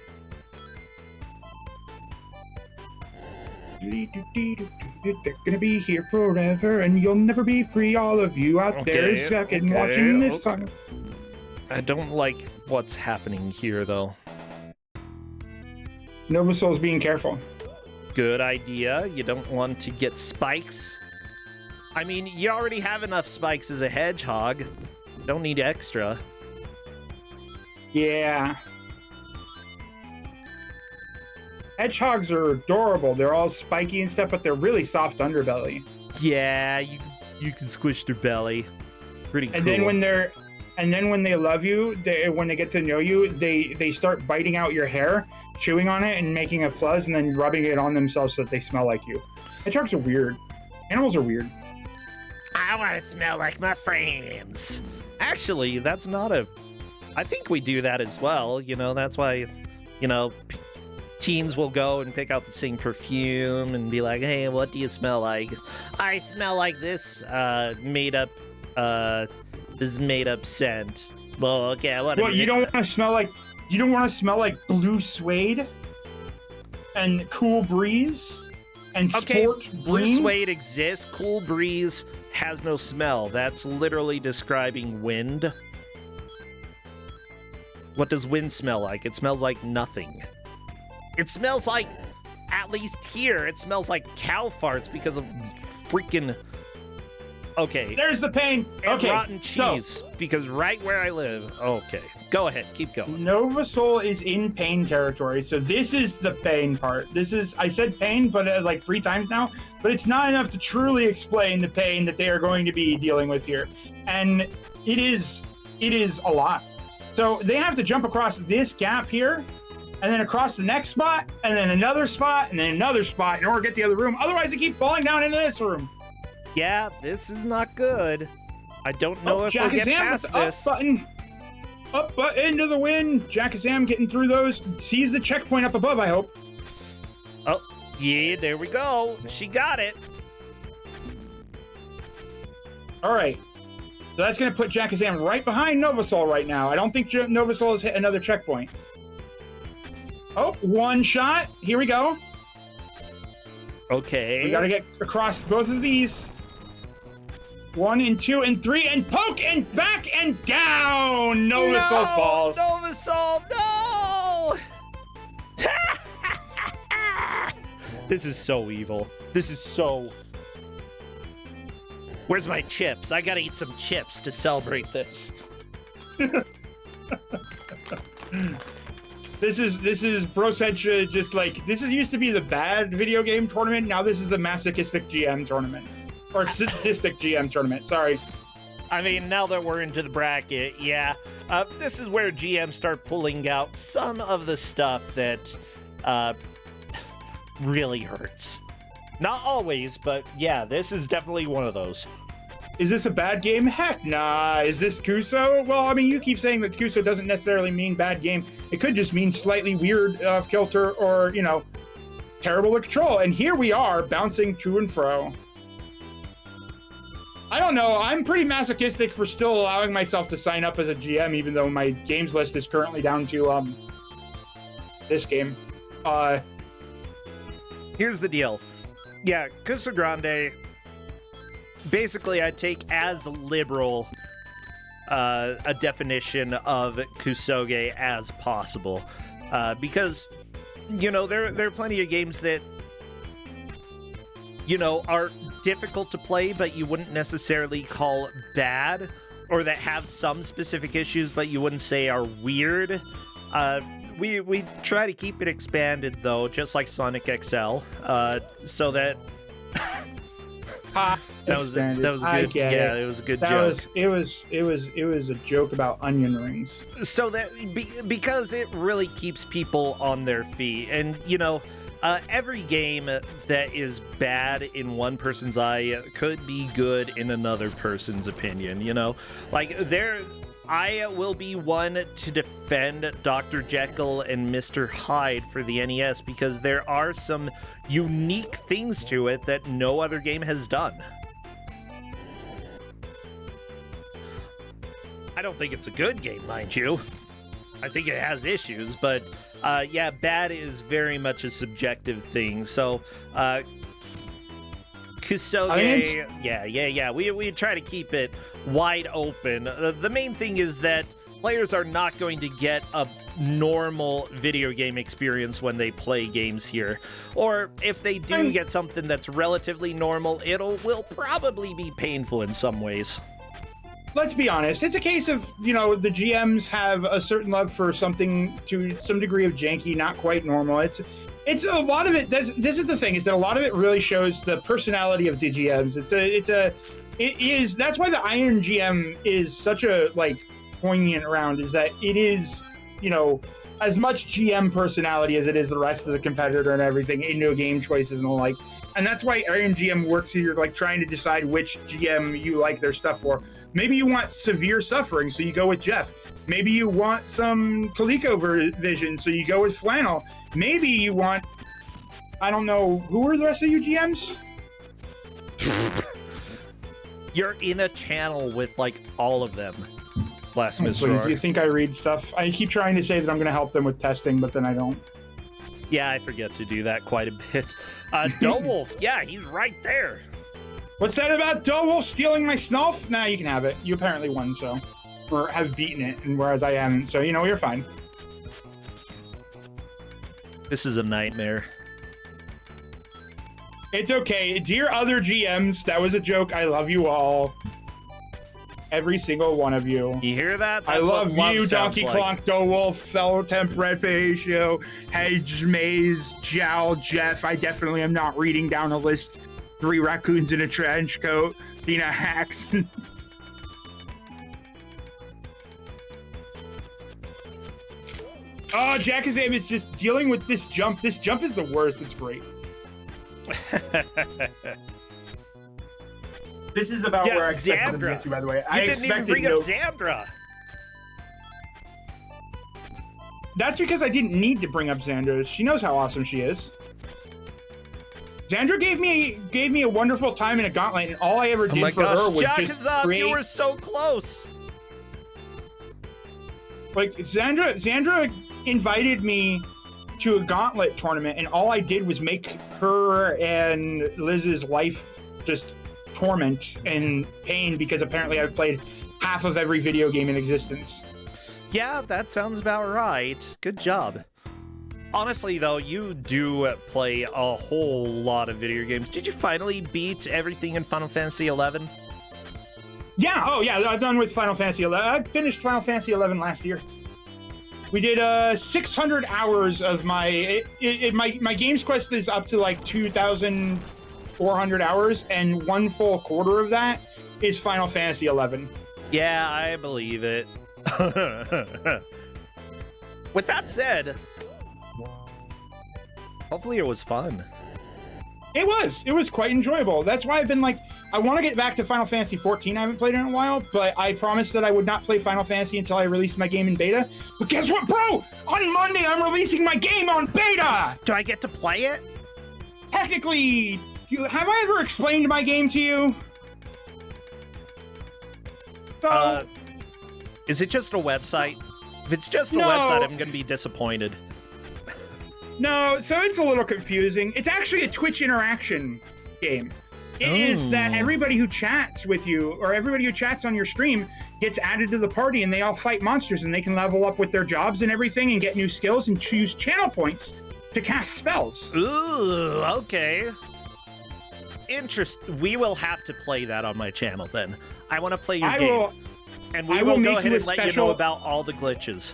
They're gonna be here forever, and you'll never be free. All of you out there stuck and watching this song. I don't like what's happening here, though. Novasol's being careful. Good idea. You don't want to get spikes. I mean, you already have enough spikes as a hedgehog. Don't need extra. Yeah. Hedgehogs are adorable. They're all spiky and stuff, but they're really soft underbelly. Yeah, you can squish their belly. Pretty cool. And then when they love you, when they get to know you, they start biting out your hair, chewing on it, and making a fuzz, and then rubbing it on themselves so that they smell like you. Hedgehogs are weird. Animals are weird. I want to smell like my friends. Actually, that's not a... I think we do that as well. You know, that's why, you know, teens will go and pick out the same perfume and be like, hey, what do you smell like? I smell like this made up scent. Well, okay, whatever. Well, you don't want to smell like blue suede and cool breeze and sport blue green? suede exists. Cool breeze has no smell. That's literally describing wind. What does wind smell like? It smells like nothing. It smells like, at least here, it smells like cow farts because of freaking... Okay. There's the pain. And okay. rotten cheese, because right where I live... Okay. Go ahead. Keep going. Novasol is in pain territory, so this is the pain part. I said pain, but like 3 times now, but it's not enough to truly explain the pain that they are going to be dealing with here. And it is a lot. So they have to jump across this gap here, and then across the next spot, and then another spot, and then another spot in order to get the other room. Otherwise, they keep falling down into this room. Yeah, this is not good. I don't know if we'll get past this. Button. Up, but into the wind. Jackazam getting through those. Sees the checkpoint up above, I hope. Oh, yeah, there we go. She got it. All right. So that's going to put Jackazam right behind Novasol right now. I don't think Novasol has hit another checkpoint. Oh, one shot. Here we go. Okay. We got to get across both of these. 1 and 2 and 3 and poke and back and down. Novasol falls. Novasol, no! This is so evil. This is so... Where's my chips? I gotta eat some chips to celebrate this. This is Brosencha just like, this used to be the bad video game tournament. Now this is the masochistic GM tournament. Or sadistic GM tournament, sorry. I mean, now that we're into the bracket, yeah. This is where GMs start pulling out some of the stuff that really hurts. Not always, but yeah, this is definitely one of those. Is this a bad game? Heck nah. Is this Kuso? Well, I mean, you keep saying that Kuso doesn't necessarily mean bad game. It could just mean slightly weird kilter or, you know, terrible at control. And here we are, bouncing to and fro. I don't know. I'm pretty masochistic for still allowing myself to sign up as a GM, even though my games list is currently down to this game. Here's the deal. Yeah, Kuso6rande, basically I take as liberal a definition of Kusoge as possible. Because, you know, there are plenty of games that, you know, are difficult to play, but you wouldn't necessarily call bad, or that have some specific issues, but you wouldn't say are weird. We try to keep it expanded though, just like Sonic XL, so that that was a good, yeah, it was a good joke. It was a joke about onion rings. So that because it really keeps people on their feet, and you know, every game that is bad in one person's eye could be good in another person's opinion. You know, like I will be one to defend Dr. Jekyll and Mr. Hyde for the NES because there are some unique things to it that no other game has done. I don't think it's a good game, mind you. I think it has issues, but yeah, bad is very much a subjective thing. So, Kusoge, yeah. We try to keep it wide open. The main thing is that players are not going to get a normal video game experience when they play games here. Or if they do get something that's relatively normal, will probably be painful in some ways. Let's be honest. It's a case of, you know, the GMs have a certain love for something to some degree of janky, not quite normal. It's a lot of it. This is the thing, is that a lot of it really shows the personality of the GMs. It is. That's why the Iron GM is such a like poignant round. Is that it is, you know, as much GM personality as it is the rest of the competitor and everything into game choices and the like. And that's why Iron GM works here. You're like trying to decide which GM you like their stuff for. Maybe you want severe suffering, so you go with Jeff. Maybe you want some Coleco vision, so you go with Flannel. Maybe you want, I don't know, who are the rest of you GMs? You're in a channel with like all of them. Blasphemous Please, Roar. you think I read stuff? I keep trying to say that I'm going to help them with testing, but then I don't. Yeah, I forget to do that quite a bit. Wolf, yeah, he's right there. What's that about Wolf stealing my Snulf? Nah, you can have it. You apparently won, so. Or have beaten it, and whereas I haven't, so, you know, you're fine. This is a nightmare. It's okay. Dear other GMs, that was a joke. I love you all. Every single one of you. You hear that? That's I love you, Donkey like. Kong, Wolf, Fellow Temp, Red Ratio, Hedge, Maze, Jowl, Jeff. I definitely am not reading down a list. 3 raccoons in a trench coat, Dina Hacks. Oh, Jackazam is just dealing with this jump. This jump is the worst. It's great. This is about where I expected them to get to, by the way. You didn't even bring up Xandra. That's because I didn't need to bring up Xandra. She knows how awesome she is. Xandra gave me a wonderful time in a gauntlet, and all I ever did for her was just create... You were so close. Like, Xandra invited me to a gauntlet tournament, and all I did was make her and Liz's life just torment and pain, because apparently I've played half of every video game in existence. Yeah, that sounds about right. Good job. Honestly, though, you do play a whole lot of video games. Did you finally beat everything in Final Fantasy XI? Yeah, oh yeah, I'm done with Final Fantasy XI. I finished Final Fantasy XI last year. We did 600 hours of my Games Quest is up to like 2,400 hours, and one full quarter of that is Final Fantasy XI. Yeah, I believe it. With that said, hopefully it was fun. It was quite enjoyable. That's why I've been like, I want to get back to Final Fantasy 14. I haven't played it in a while, but I promised that I would not play Final Fantasy until I released my game in beta. But guess what, bro? On Monday, I'm releasing my game on beta! Do I get to play it? Technically, have I ever explained my game to you? So, is it just a website? If it's just a website, I'm going to be disappointed. No, so it's a little confusing. It's actually a Twitch interaction game. It is that everybody who chats with you, or everybody who chats on your stream, gets added to the party, and they all fight monsters, and they can level up with their jobs and everything, and get new skills, and choose channel points to cast spells. Ooh, okay. We will have to play that on my channel then. I want to play your game. And we will go ahead and let you know about all the glitches.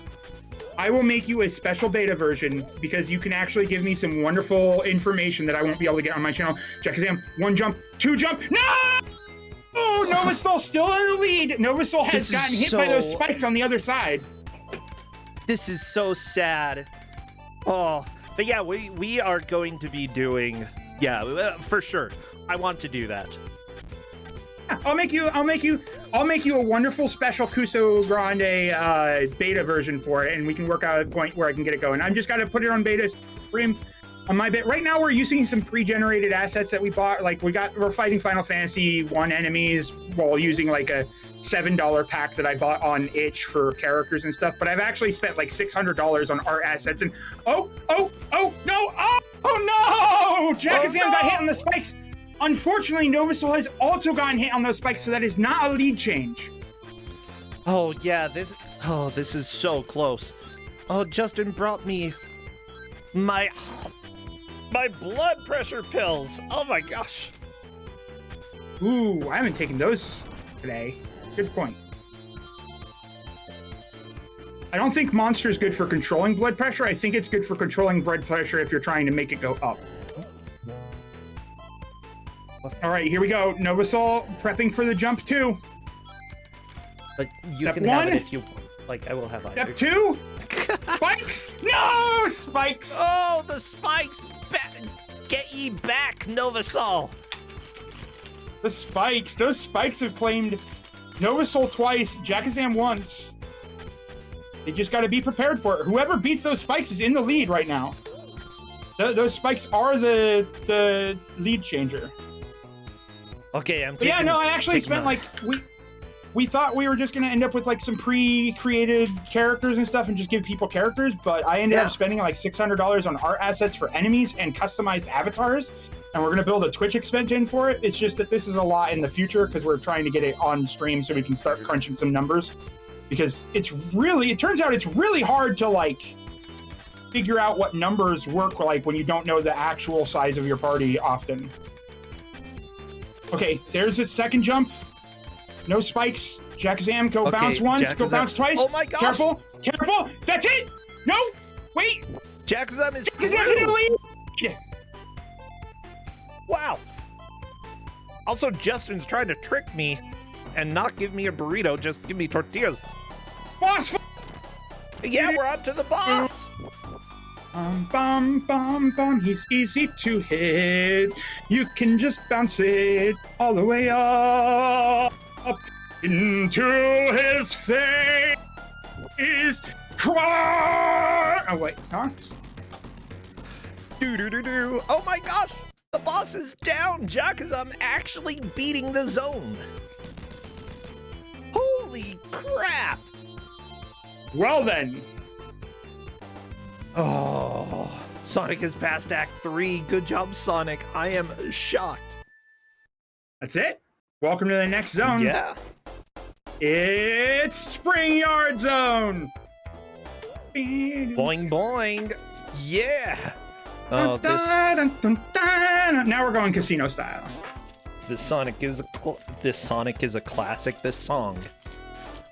I will make you a special beta version, because you can actually give me some wonderful information that I won't be able to get on my channel. Jackazam, 1 jump, 2 jump. No! Oh, Novasol's still in the lead. Novasol has gotten hit by those spikes on the other side. This is so sad. Oh, but yeah, we are going to be doing, for sure. I want to do that. I'll make you a wonderful special Kuso6rande beta version for it, and we can work out a point where I can get it going. I'm just got to put it on beta stream on my bit. Right now, we're using some pre-generated assets that we bought. Like we're fighting Final Fantasy 1 enemies while using like a $7 pack that I bought on itch for characters and stuff. But I've actually spent like $600 on art assets. And no! Jackazam got hit on the spikes. Unfortunately, Novasol has also gotten hit on those spikes, so that is not a lead change. Oh yeah, this is so close. Oh, Justin brought me my blood pressure pills. Oh my gosh. Ooh, I haven't taken those today. Good point. I don't think Monster is good for controlling blood pressure. I think it's good for controlling blood pressure if you're trying to make it go up. All right, here we go. Novasol prepping for the jump 2. But you Step can 1. have it if you like. I will have either. Step 2. Spikes! No! Spikes! Oh, the spikes! Get ye back, Novasol! The spikes. Those spikes have claimed Novasol twice, Jackazam once. They just got to be prepared for it. Whoever beats those spikes is in the lead right now. Those spikes are the lead changer. Okay, I actually spent like we thought we were just gonna end up with like some pre-created characters and stuff and just give people characters, but I ended up spending like $600 on art assets for enemies and customized avatars, and we're gonna build a Twitch expansion for it. It's just that this is a lot in the future because we're trying to get it on stream so we can start crunching some numbers, because it turns out it's really hard to like figure out what numbers work like when you don't know the actual size of your party often. Okay, there's the second jump. No spikes. Jackazam, go bounce once, go bounce twice. Oh my gosh. Careful, careful. That's it. No, wait. Jackazam is through. Lead. Wow. Also, Justin's trying to trick me and not give me a burrito, just give me tortillas. Boss. Yeah, we're up to the boss. He's easy to hit. You can just bounce it all the way up into his face. Cry! Oh, wait. Huh? Do. Oh my gosh! The boss is down, Jack, as I'm actually beating the zone. Holy crap! Well then. Oh, Sonic is past Act 3. Good job, Sonic. I am shocked. That's it. Welcome to the next zone. Yeah. It's Spring Yard Zone. Boing boing. Yeah. Oh, this Now we're going casino style. Sonic is a classic. This song.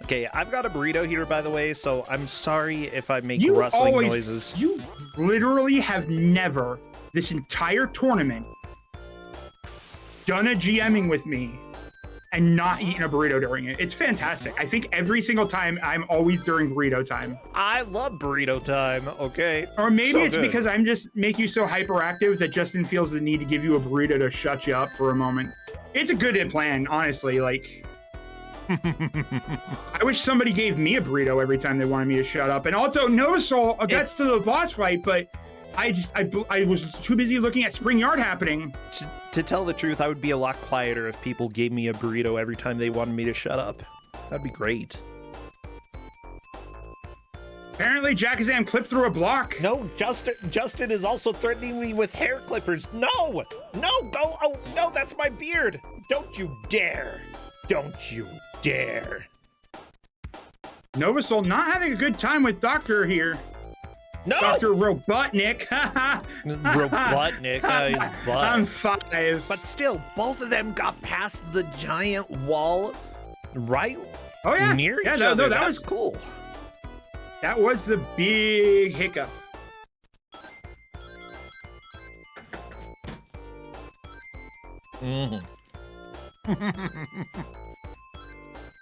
Okay, I've got a burrito here, by the way, so I'm sorry if I make rustling noises. You literally have never, this entire tournament, done a GMing with me and not eaten a burrito during it. It's fantastic. I think every single time I'm always during burrito time. I love burrito time, okay? Or maybe So it's good. because I'm just make you so hyperactive that Justin feels the need to give you a burrito to shut you up for a moment. It's a good plan, honestly. Like, I wish somebody gave me a burrito every time they wanted me to shut up. And also, no soul gets to the boss fight, but I was too busy looking at Spring Yard happening. To tell the truth, I would be a lot quieter if people gave me a burrito every time they wanted me to shut up. That'd be great. Apparently, Jackazam clipped through a block. No, Justin is also threatening me with hair clippers. No, go. Oh, no, that's my beard. Don't you dare. Don't you dare. Novasoul not having a good time with Doctor here. No. Dr. Robotnik. Robotnik. I'm 5. But still, both of them got past the giant wall right near each other. No, that That's was cool. That was the big hiccup. Mm-hmm.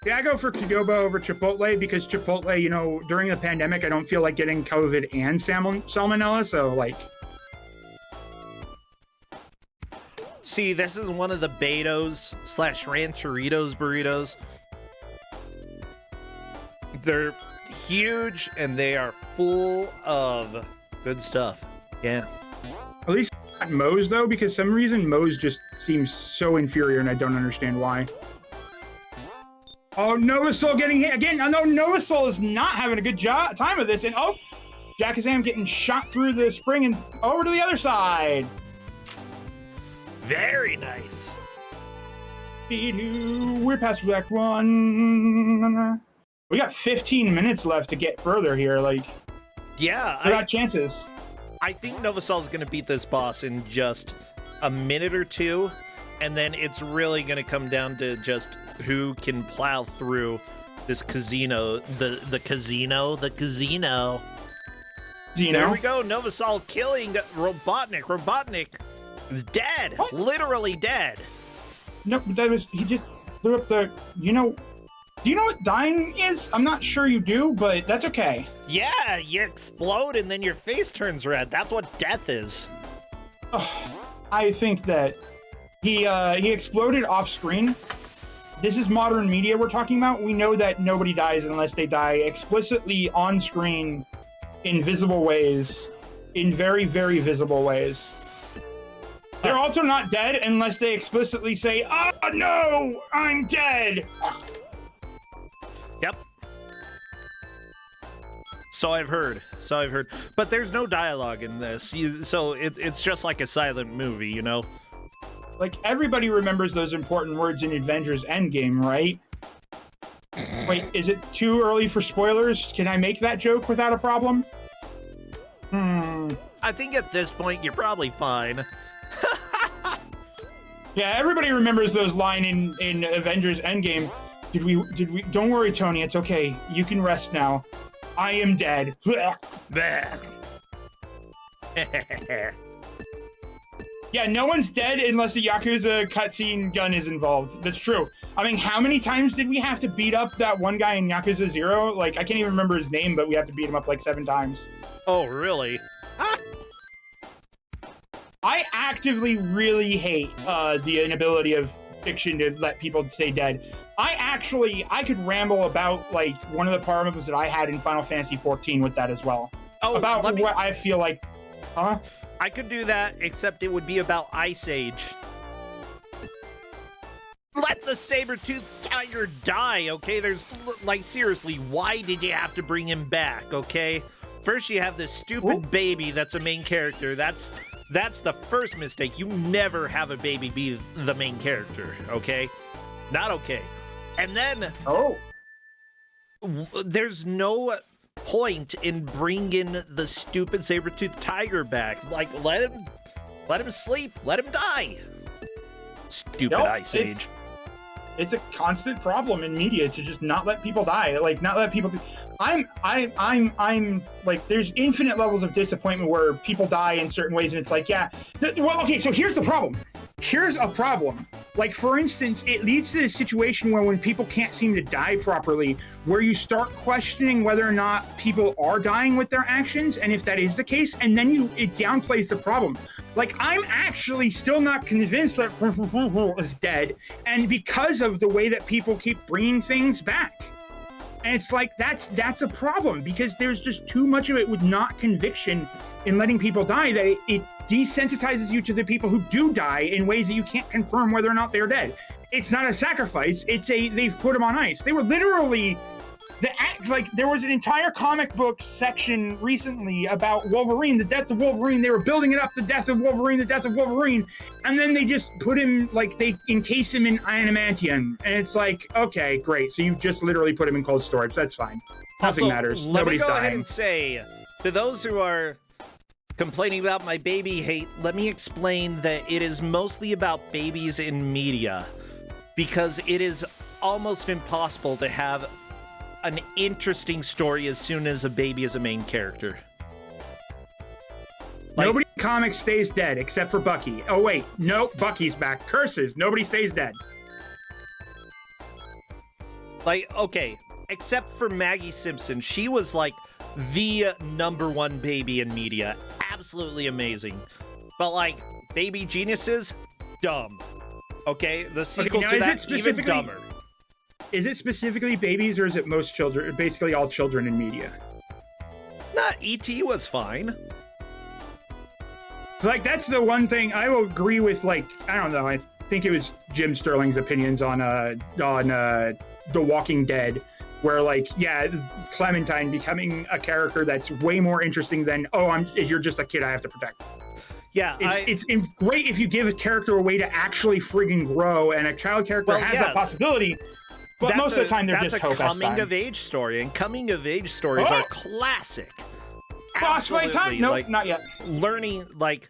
Yeah, I go for Qdoba over Chipotle because Chipotle, you know, during the pandemic, I don't feel like getting COVID and salmonella, so like. See, this is one of the Beto's / Rancheritos burritos. They're huge and they are full of good stuff. Yeah. At least not Moe's though, because some reason Moe's just seems so inferior and I don't understand why. Oh, Novasoul getting hit again. No, Novasoul is not having a good time of this. And oh, Jackazam getting shot through the spring and over to the other side. Very nice. We're past Act 1. We got 15 minutes left to get further here. Like, yeah, we got chances. I think Novasoul's going to beat this boss in just a minute or two. And then it's really going to come down to just who can plow through this casino, the casino. There we go, Novasoul killing Robotnik. Robotnik is dead, What? Literally dead. No, he just blew up the, do you know what dying is? I'm not sure you do, but that's okay. Yeah, you explode and then your face turns red. That's what death is. I think that he exploded off screen. This is modern media we're talking about. We know that nobody dies unless they die explicitly on screen in visible ways, in very, very visible ways. They're also not dead unless they explicitly say, "Oh no, I'm dead." Yep. So I've heard. But there's no dialogue in this, so it's just like a silent movie, you know? Like, everybody remembers those important words in Avengers Endgame, right? Wait, is it too early for spoilers? Can I make that joke without a problem? I think at this point you're probably fine. Yeah, everybody remembers those lines in Avengers Endgame. Did we? Don't worry, Tony. It's okay. You can rest now. I am dead. Yeah, no one's dead unless the Yakuza cutscene gun is involved. That's true. I mean, how many times did we have to beat up that one guy in Yakuza 0? Like, I can't even remember his name, but we have to beat him up like 7 times. Oh, really? I actively really hate the inability of fiction to let people stay dead. I could ramble about, like, one of the problems that I had in Final Fantasy XIV with that as well. about what I feel like. Huh? I could do that, except it would be about Ice Age. Let the saber-toothed tiger die, okay? There's, like, seriously, why did you have to bring him back, okay? First, you have this stupid baby that's a main character. That's the first mistake. You never have a baby be the main character, okay? Not okay. And then... there's no point in bringing the stupid saber-toothed tiger back. Like, let him sleep. Let him die. Stupid Ice Age. It's a constant problem in media to just not let people die. Like, not let people... I'm like, there's infinite levels of disappointment where people die in certain ways, and it's like, yeah. Well, okay, so here's the problem. Here's a problem. Like, for instance, it leads to this situation where when people can't seem to die properly, where you start questioning whether or not people are dying with their actions, and if that is the case, and then it downplays the problem. Like, I'm actually still not convinced that is dead, and because of the way that people keep bringing things back. And it's like, that's a problem, because there's just too much of it with not conviction in letting people die, that it desensitizes you to the people who do die in ways that you can't confirm whether or not they're dead. It's not a sacrifice, they've put them on ice. They were literally, there was an entire comic book section recently about Wolverine, the death of Wolverine. They were building it up, the death of Wolverine, and then they just put him, like, they encase him in adamantium. And it's like, okay, great. So you just literally put him in cold storage. That's fine. Nothing matters. Nobody's dying. Let me go ahead and say, to those who are complaining about my baby hate, let me explain that it is mostly about babies in media, because it is almost impossible to have an interesting story as soon as a baby is a main character. Like, nobody in comics stays dead except for Bucky. Oh wait, no, Bucky's back. Curses, nobody stays dead. Like, okay, except for Maggie Simpson. She was like the #1 baby in media. Absolutely amazing. But like, baby geniuses, dumb. Okay, the sequel to that, even dumber. Is it specifically babies, or is it most children, basically all children in media? Nah, E.T. was fine. Like, that's the one thing I will agree with. Like, I don't know, I think it was Jim Sterling's opinions on The Walking Dead, where, like, yeah, Clementine becoming a character that's way more interesting than, you're just a kid I have to protect. Yeah, it's great if you give a character a way to actually friggin' grow, and a child character has that possibility. But most of the time, they're just hope. That's a coming-of-age story, and coming-of-age stories are classic. Boss fight time? Nope, like, not yet. Learning, like,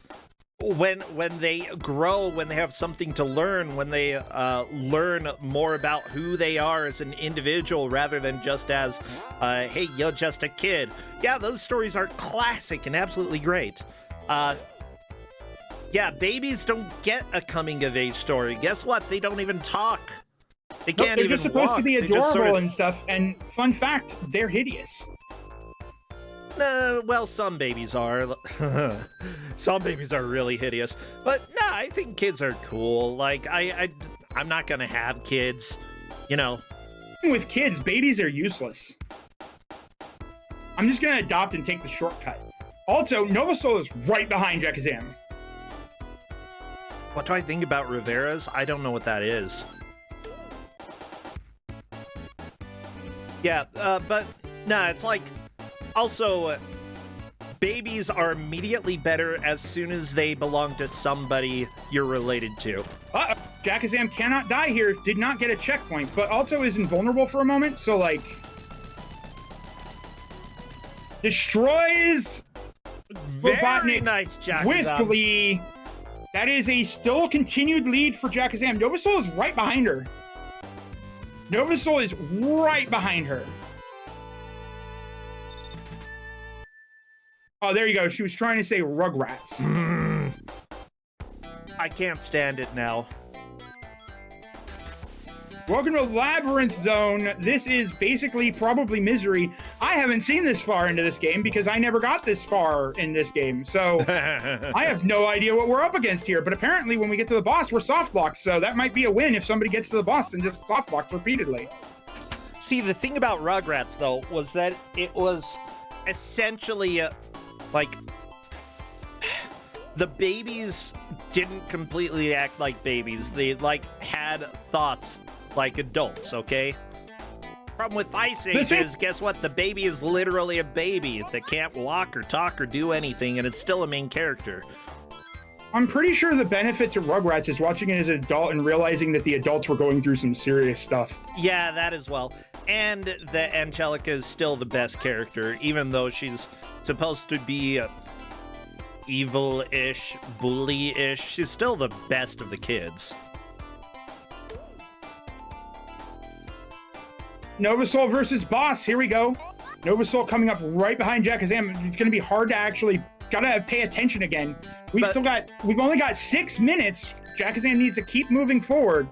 when they grow, when they have something to learn, when they learn more about who they are as an individual rather than just as, hey, you're just a kid. Yeah, those stories are classic and absolutely great. Yeah, babies don't get a coming-of-age story. Guess what? They don't even talk. They can't even walk. They're just supposed to be adorable and stuff, and fun fact, they're hideous. Well, some babies are. Some babies are really hideous. But, no, I think kids are cool. Like, I'm not gonna have kids, you know. With kids, babies are useless. I'm just gonna adopt and take the shortcut. Also, Novasol is right behind Jakazam. What do I think about Rivera's? I don't know what that is. Yeah, but, nah, it's like, also, babies are immediately better as soon as they belong to somebody you're related to. Jakazam cannot die here, did not get a checkpoint, but also is invulnerable for a moment, so, like, destroys Very nice, Jakazam. With glee. That is a still continued lead for Jakazam. Novasol is right behind her. Novasol is right behind her. Oh, there you go. She was trying to say Rugrats. I can't stand it now. Welcome to Labyrinth Zone. This is basically probably misery. I haven't seen this far into this game because I never got this far in this game. So I have no idea what we're up against here. But apparently when we get to the boss, we're soft locked. So that might be a win if somebody gets to the boss and just soft locks repeatedly. See, the thing about Rugrats, though, was that it was essentially, like, the babies didn't completely act like babies. They, like, had thoughts like adults, okay? Problem with Ice Age is, guess what? The baby is literally a baby that can't walk or talk or do anything, and it's still a main character. I'm pretty sure the benefit to Rugrats is watching it as an adult and realizing that the adults were going through some serious stuff. Yeah, that as well. And that Angelica is still the best character, even though she's supposed to be evil-ish, bully-ish. She's still the best of the kids. Novasoul versus Boss. Here we go. Novasoul coming up right behind Jackazam. It's going to be hard to actually... Gotta pay attention again. We've only got 6 minutes. Jackazam needs to keep moving forward.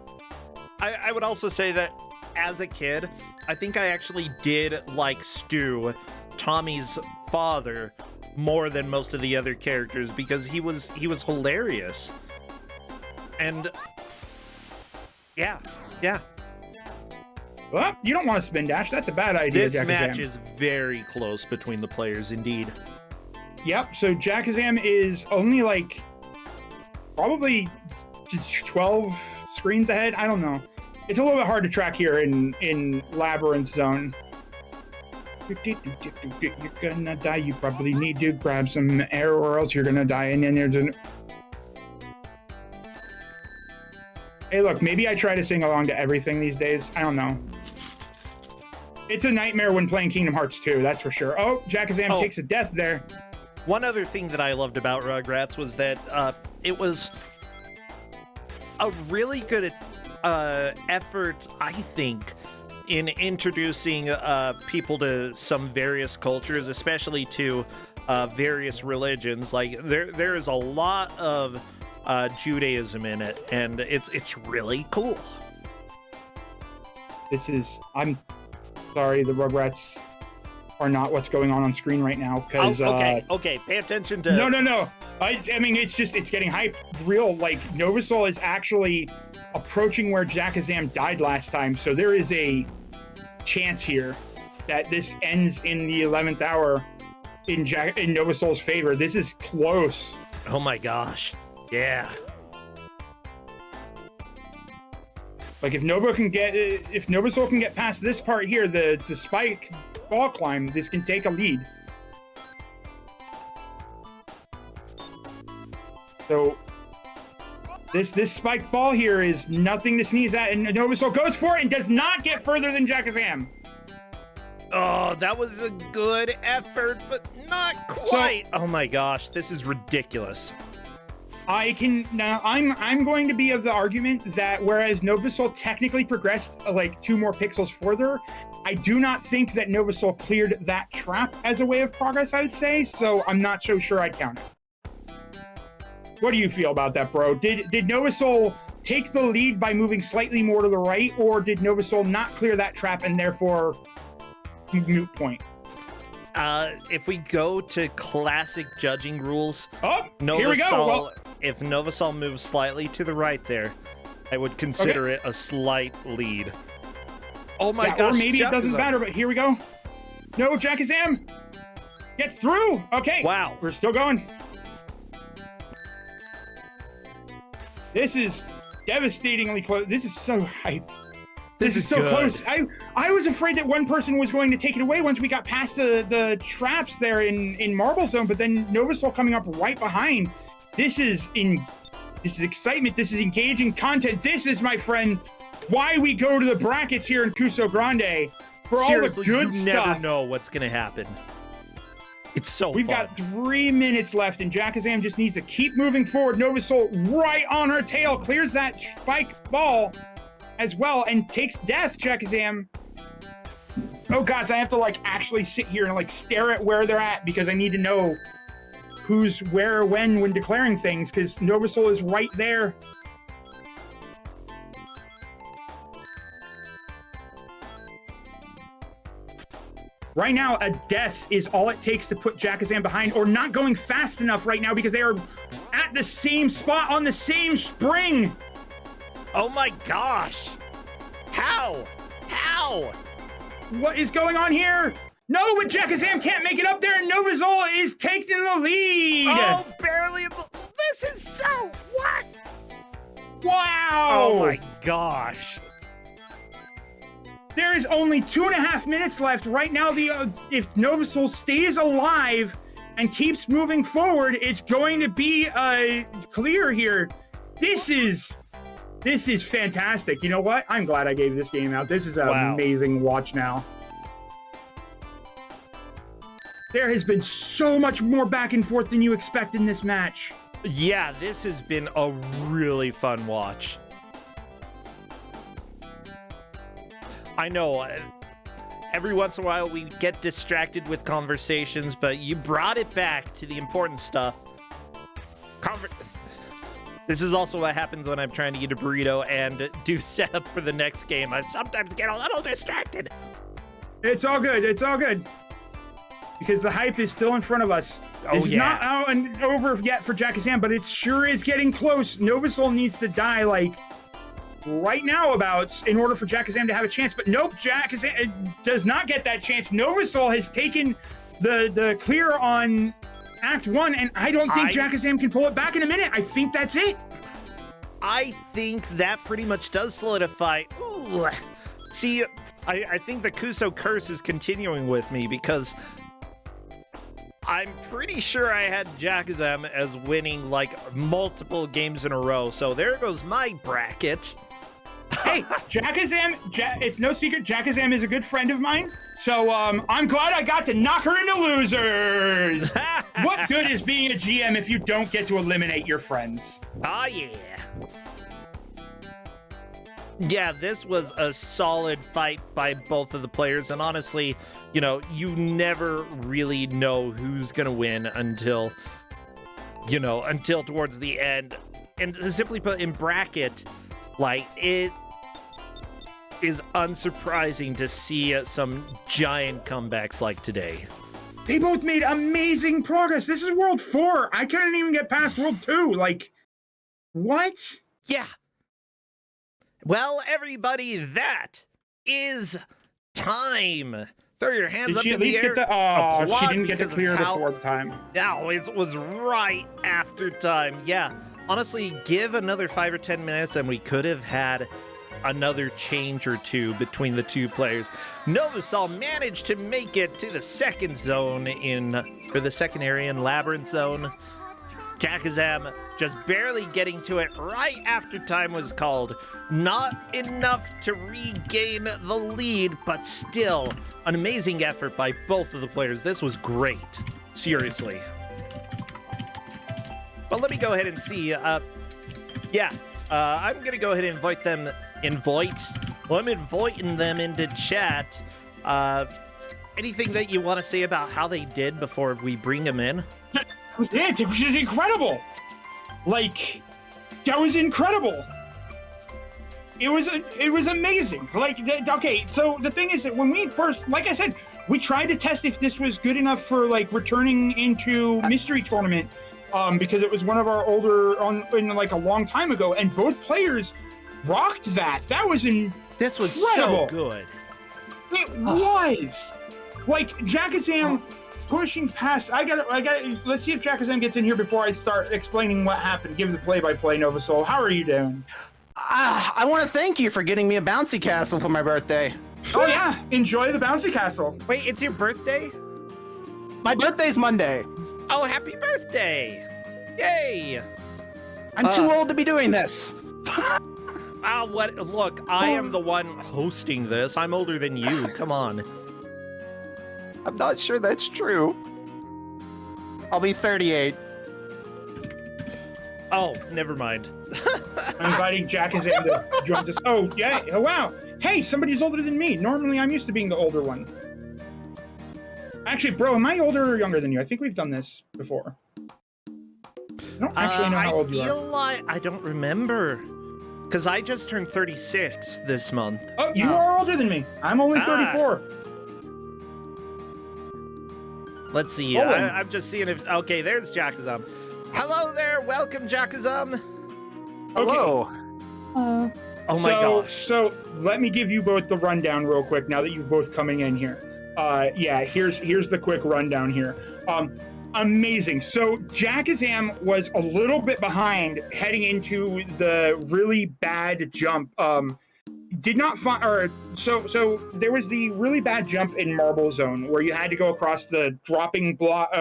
I would also say that as a kid, I think I actually did like Stu, Tommy's father, more than most of the other characters because he was hilarious. And yeah. Well, you don't want to spin dash. That's a bad idea, This Jackazam. match is very close between the players, indeed. Yep, so Jackazam is only like probably 12 screens ahead. I don't know. It's a little bit hard to track here in Labyrinth Zone. You're gonna die. You probably need to grab some air or else you're gonna die. And then there's an... Hey, look, maybe I try to sing along to everything these days. I don't know. It's a nightmare when playing Kingdom Hearts 2, that's for sure. Oh, Jackazam takes a death there. One other thing that I loved about Rugrats was that it was a really good effort, I think, in introducing people to some various cultures, especially to various religions. Like there is a lot of Judaism in it, and it's really cool. I'm sorry, the Rugrats are not what's going on screen right now because okay, pay attention to no. I mean, it's getting hyped real. Like Novasoul is actually approaching where Jackazam died last time, so there is a chance here that this ends in the 11th hour in Novasoul's favor. This is close. Oh my gosh, yeah. Like if Novasoul can get past this part here, the spike ball climb, this can take a lead. So this spike ball here is nothing to sneeze at, and Novasoul goes for it and does not get further than Jackazam. Oh, that was a good effort, but not quite. Oh my gosh, this is ridiculous. I'm going to be of the argument that whereas Novasoul technically progressed like 2 more pixels further, I do not think that Novasoul cleared that trap as a way of progress, I would say, so I'm not so sure I'd count it. What do you feel about that, bro? Did Novasoul take the lead by moving slightly more to the right, or did Novasoul not clear that trap and therefore moot point? If we go to classic judging rules, here we go. If Novasoul moves slightly to the right there, I would consider it a slight lead. Oh my gosh, or maybe it doesn't matter, but here we go. No, Jackazam! Get through! Okay. Wow. We're still going. This is devastatingly close. This is so hype. This is so good. Close. I was afraid that one person was going to take it away once we got past the traps there in Marble Zone, but then Novasoul coming up right behind. This is excitement. This is engaging content. This is, my friend, why we go to the brackets here in Kuso6rande for Seriously, all the good you stuff. never know what's gonna happen. It's so We've fun. got 3 minutes left, and Jackazam just needs to keep moving forward. Novasoul right on her tail, clears that spike ball as well, and takes death, Jackazam. Oh, gods, I have to, like, actually sit here and, like, stare at where they're at because I need to know who's where, when declaring things, because Novasoul is right there. Right now, a death is all it takes to put Jackazam behind, or not going fast enough right now because they are at the same spot on the same spring. Oh my gosh! How? What is going on here? No, but Jackazam can't make it up there, and Novazol is taking the lead. Oh, barely. This is so what? Wow. Oh my gosh. There is only 2.5 minutes left. Right now, if Novazol stays alive and keeps moving forward, it's going to be clear here. This is fantastic. You know what? I'm glad I gave this game out. This is an amazing watch now. There has been so much more back and forth than you expect in this match. Yeah, this has been a really fun watch. I know every once in a while we get distracted with conversations, but you brought it back to the important stuff. This is also what happens when I'm trying to eat a burrito and do setup for the next game. I sometimes get a little distracted. It's all good. It's all good. Because the hype is still in front of us. It's not out and over yet for Jackazam, but it sure is getting close. Novazol needs to die, like, right now in order for Jackazam to have a chance. But nope, Jackazam does not get that chance. Novazol has taken the clear on Act 1, and I don't think Jackazam can pull it back in a minute. I think that's it. I think that pretty much does solidify. Ooh. See, I think the Kuso curse is continuing with me because I'm pretty sure I had Jackazam as winning like multiple games in a row. So there goes my bracket. Hey, Jackazam, it's no secret, Jackazam is a good friend of mine. So I'm glad I got to knock her into losers. What good is being a GM if you don't get to eliminate your friends? Oh, yeah. Yeah, this was a solid fight by both of the players. And honestly, you know, you never really know who's going to win until towards the end. And simply put, in bracket, like, it is unsurprising to see some giant comebacks like today. They both made amazing progress. This is World 4. I couldn't even get past World 2. Like, what? Yeah. Well, everybody, that is time. Throw your hands up in the air. She didn't get to clear the fourth time. No, it was right after time. Yeah. Honestly, give another 5 or 10 minutes and we could have had another change or two between the two players. Novazol managed to make it to the second area in Labyrinth zone. Jackazam just barely getting to it right after time was called. Not enough to regain the lead, but still an amazing effort by both of the players. This was great. Seriously. But let me go ahead and see. I'm going to go ahead and invite them. Well, I'm inviting them into chat. Anything that you want to say about how they did before we bring them in? It was just incredible. Like, that was incredible. It was amazing. Like, okay, so the thing is that when we first, like I said, we tried to test if this was good enough for like returning into mystery tournament, because it was one of our older in like a long time ago, and both players rocked that. That was This was incredible. So good. It was like Jackazam pushing past. I got. Let's see if Jackazam gets in here before I start explaining what happened. Give the play-by-play, Novazol. How are you doing? I want to thank you for getting me a bouncy castle for my birthday. Oh yeah, enjoy the bouncy castle. Wait, it's your birthday? My birthday's Monday. Oh, happy birthday! Yay! I'm too old to be doing this. What? Look, I am the one hosting this. I'm older than you. Come on. I'm not sure that's true. I'll be 38. Oh, never mind. I'm inviting Jackazam to join us. Oh, yeah. Oh, wow. Hey, somebody's older than me. Normally, I'm used to being the older one. Actually, bro, am I older or younger than you? I think we've done this before. I don't actually know how old you are. I feel like I don't remember. Because I just turned 36 this month. Oh, you are older than me. I'm only 34. Let's see. I'm just seeing if... Okay, there's Jackazam. Hello there. Welcome, Jackazam. Hello. Oh my gosh. So let me give you both the rundown real quick now that you've both coming in here. Yeah, here's the quick rundown here. Amazing. So Jackazam was a little bit behind heading into the really bad jump. Did not find, or so there was the really bad jump in Marble Zone where you had to go across the dropping block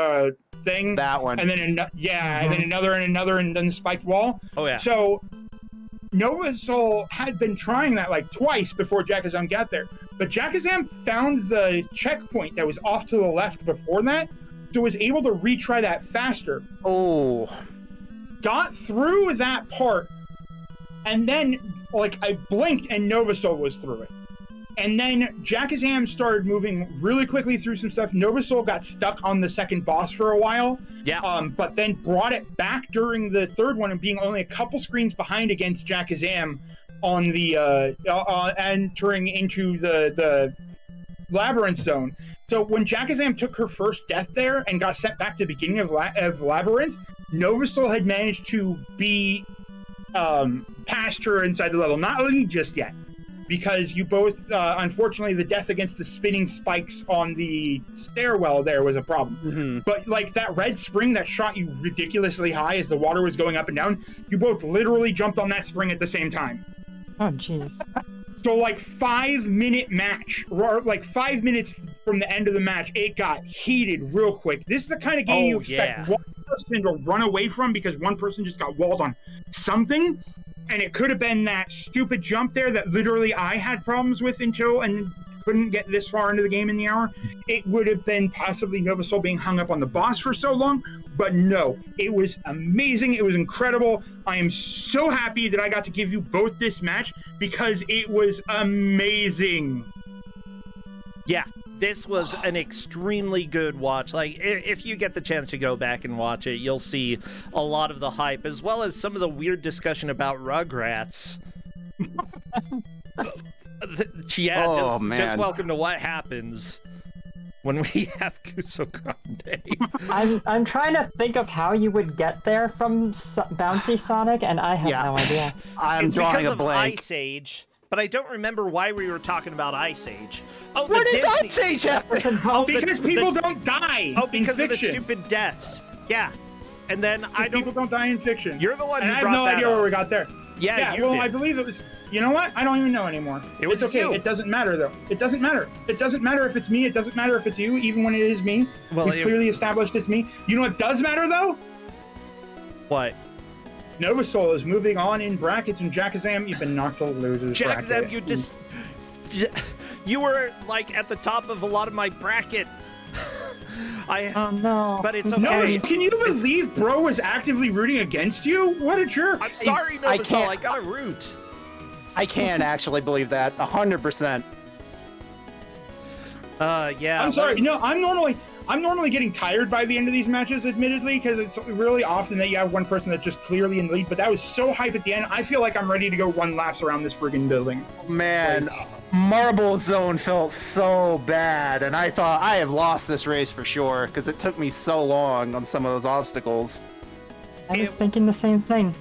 thing. That one. And then and then another and then the spiked wall. Oh yeah. So Nova Soul had been trying that like twice before Jackazam got there, but Jackazam found the checkpoint that was off to the left before that, so was able to retry that faster. Oh. Got through that part, and then like I blinked and Nova Soul was through it. And then Jackazam started moving really quickly through some stuff. Nova Soul got stuck on the second boss for a while. Yeah. But then brought it back during the third one and being only a couple screens behind against Jackazam on the entering into the Labyrinth zone. So when Jackazam took her first death there and got sent back to the beginning of Labyrinth, Nova Soul had managed to be past her inside the level. Not lead just yet, because you both, unfortunately, the death against the spinning spikes on the stairwell there was a problem. Mm-hmm. But like that red spring that shot you ridiculously high as the water was going up and down, you both literally jumped on that spring at the same time. Oh, jeez. So like 5-minute match, or like 5 minutes from the end of the match, it got heated real quick. This is the kind of game you expect one person to run away from because one person just got walled on something. And it could have been that stupid jump there that literally I had problems with until and couldn't get this far into the game in the hour. It would have been possibly Nova Soul being hung up on the boss for so long. But no, it was amazing. It was incredible. I am so happy that I got to give you both this match because it was amazing. Yeah, this was an extremely good watch. Like, if you get the chance to go back and watch it, you'll see a lot of the hype, as well as some of the weird discussion about Rugrats. Yeah, just welcome to what happens when we have Kuso6rande. I'm trying to think of how you would get there from Bouncy Sonic, and I have no idea. I'm It's drawing because a of blank. Ice Age, but I don't remember why we were talking about Ice Age. Oh, What the does Disney- Ice Age have to- Oh, Because people don't die because in of the fiction. stupid deaths. Yeah. And then I don't... People don't die in fiction. You're the one and who I have brought no that idea up. where we got there. Yeah, you well, did. I believe it was... You know what? I don't even know anymore. It was it's okay. you. It doesn't matter, though. It doesn't matter. It doesn't matter if it's me. It doesn't matter if it's you, even when it is me. Well, We've clearly established it's me. You know what does matter, though? What? Nova Soul is moving on in brackets, and Jackazam, you've been knocked to losers bracket. Jackazam, you just... You were, like, at the top of a lot of my bracket. Oh, no. But it's I'm okay. No, can you believe bro was actively rooting against you? What a jerk. I'm sorry, I Nova Soul, can't- I got a root. I can actually believe that 100%. Yeah. I'm sorry. No, I'm normally getting tired by the end of these matches, admittedly, because it's really often that you have one person that's just clearly in the lead. But that was so hype at the end. I feel like I'm ready to go run laps around this friggin' building. Man, Marble Zone felt so bad, and I thought I have lost this race for sure because it took me so long on some of those obstacles. I was thinking the same thing.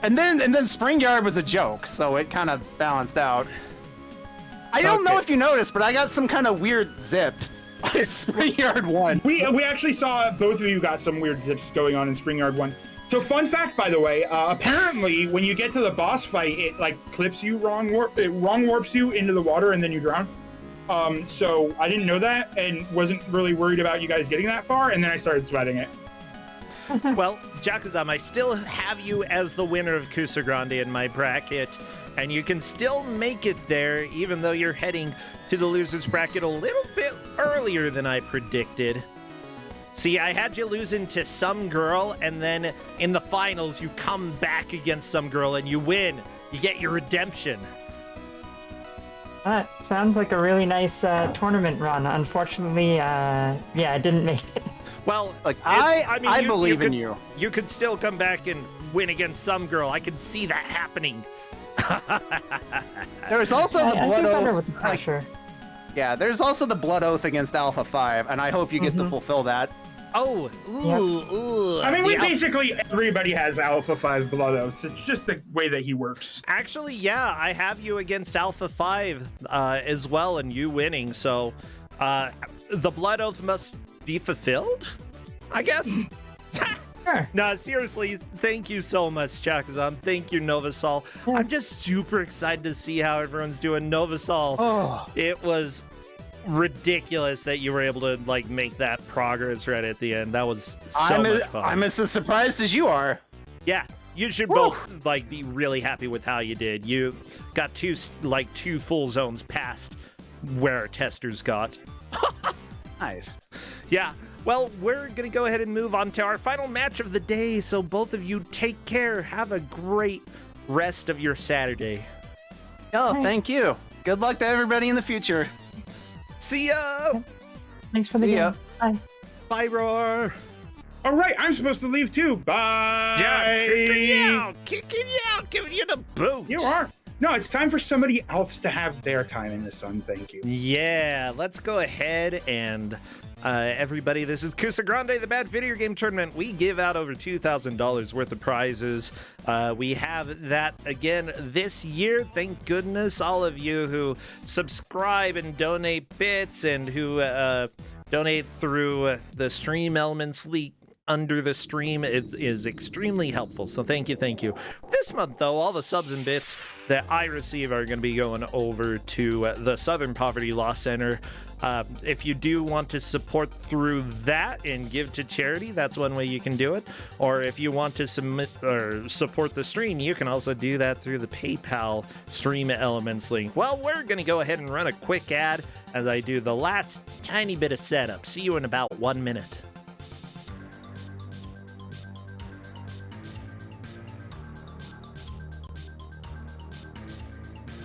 And then Spring Yard was a joke, so it kind of balanced out. I don't know if you noticed, but I got some kind of weird zip. It's Spring Yard 1. We actually saw both of you got some weird zips going on in Spring Yard 1. So fun fact, by the way, apparently when you get to the boss fight, it like clips you it wrong warps you into the water and then you drown. So I didn't know that and wasn't really worried about you guys getting that far, and then I started sweating it. Well, Jackazam, I still have you as the winner of Kuso6rande in my bracket, and you can still make it there, even though you're heading to the losers bracket a little bit earlier than I predicted. See, I had you losing to some girl, and then in the finals, you come back against some girl and you win. You get your redemption. That sounds like a really nice tournament run. Unfortunately, I didn't make it. Well, Like, I mean, I believe in could- you. You could still come back and win against some girl. I can see that happening. There's also the I Blood do better Oath. with the pressure. Yeah, there's also the Blood Oath against Alpha 5, and I hope you get to fulfill that. Oh, ooh. I mean, The basically everybody has Alpha 5 Blood Oaths. It's just the way that he works. Actually, yeah, I have you against Alpha 5 as well, and you winning, so The blood oath must be fulfilled, I guess. Sure. No, seriously, thank you so much, Chakazam. Thank you, Novasol. Yeah. I'm just super excited to see how everyone's doing. Novasol, Oh, it was ridiculous that you were able to like make that progress right at the end. That was so much fun. I'm as surprised as you are. Yeah, you should both like be really happy with how you did. You got two full zones past where our testers got. Nice. Yeah. Well, we're going to go ahead and move on to our final match of the day. So both of you take care. Have a great rest of your Saturday. Oh, thank you. Good luck to everybody in the future. See ya. Thanks for the See game. ya. Bye. Bye, Roar. All right, I'm supposed to leave too. Bye. Yeah, kicking you out, giving you the boot. You are. No, it's time for somebody else to have their time in the sun. Thank you. Yeah, let's go ahead and everybody, this is Kuso6rande, the Bad Video Game Tournament. We give out over $2,000 worth of prizes. We have that again this year. Thank goodness, all of you who subscribe and donate bits and who donate through the Stream Elements leak under the stream. It is extremely helpful, so thank you. This month, though, all the subs and bits that I receive are going to be going over to the Southern Poverty Law Center. If you do want to support through that and give to charity, that's one way you can do it. Or if you want to submit or support the stream, you can also do that through the PayPal Stream Elements link. Well, we're going to go ahead and run a quick ad as I do the last tiny bit of setup. See you in about 1 minute.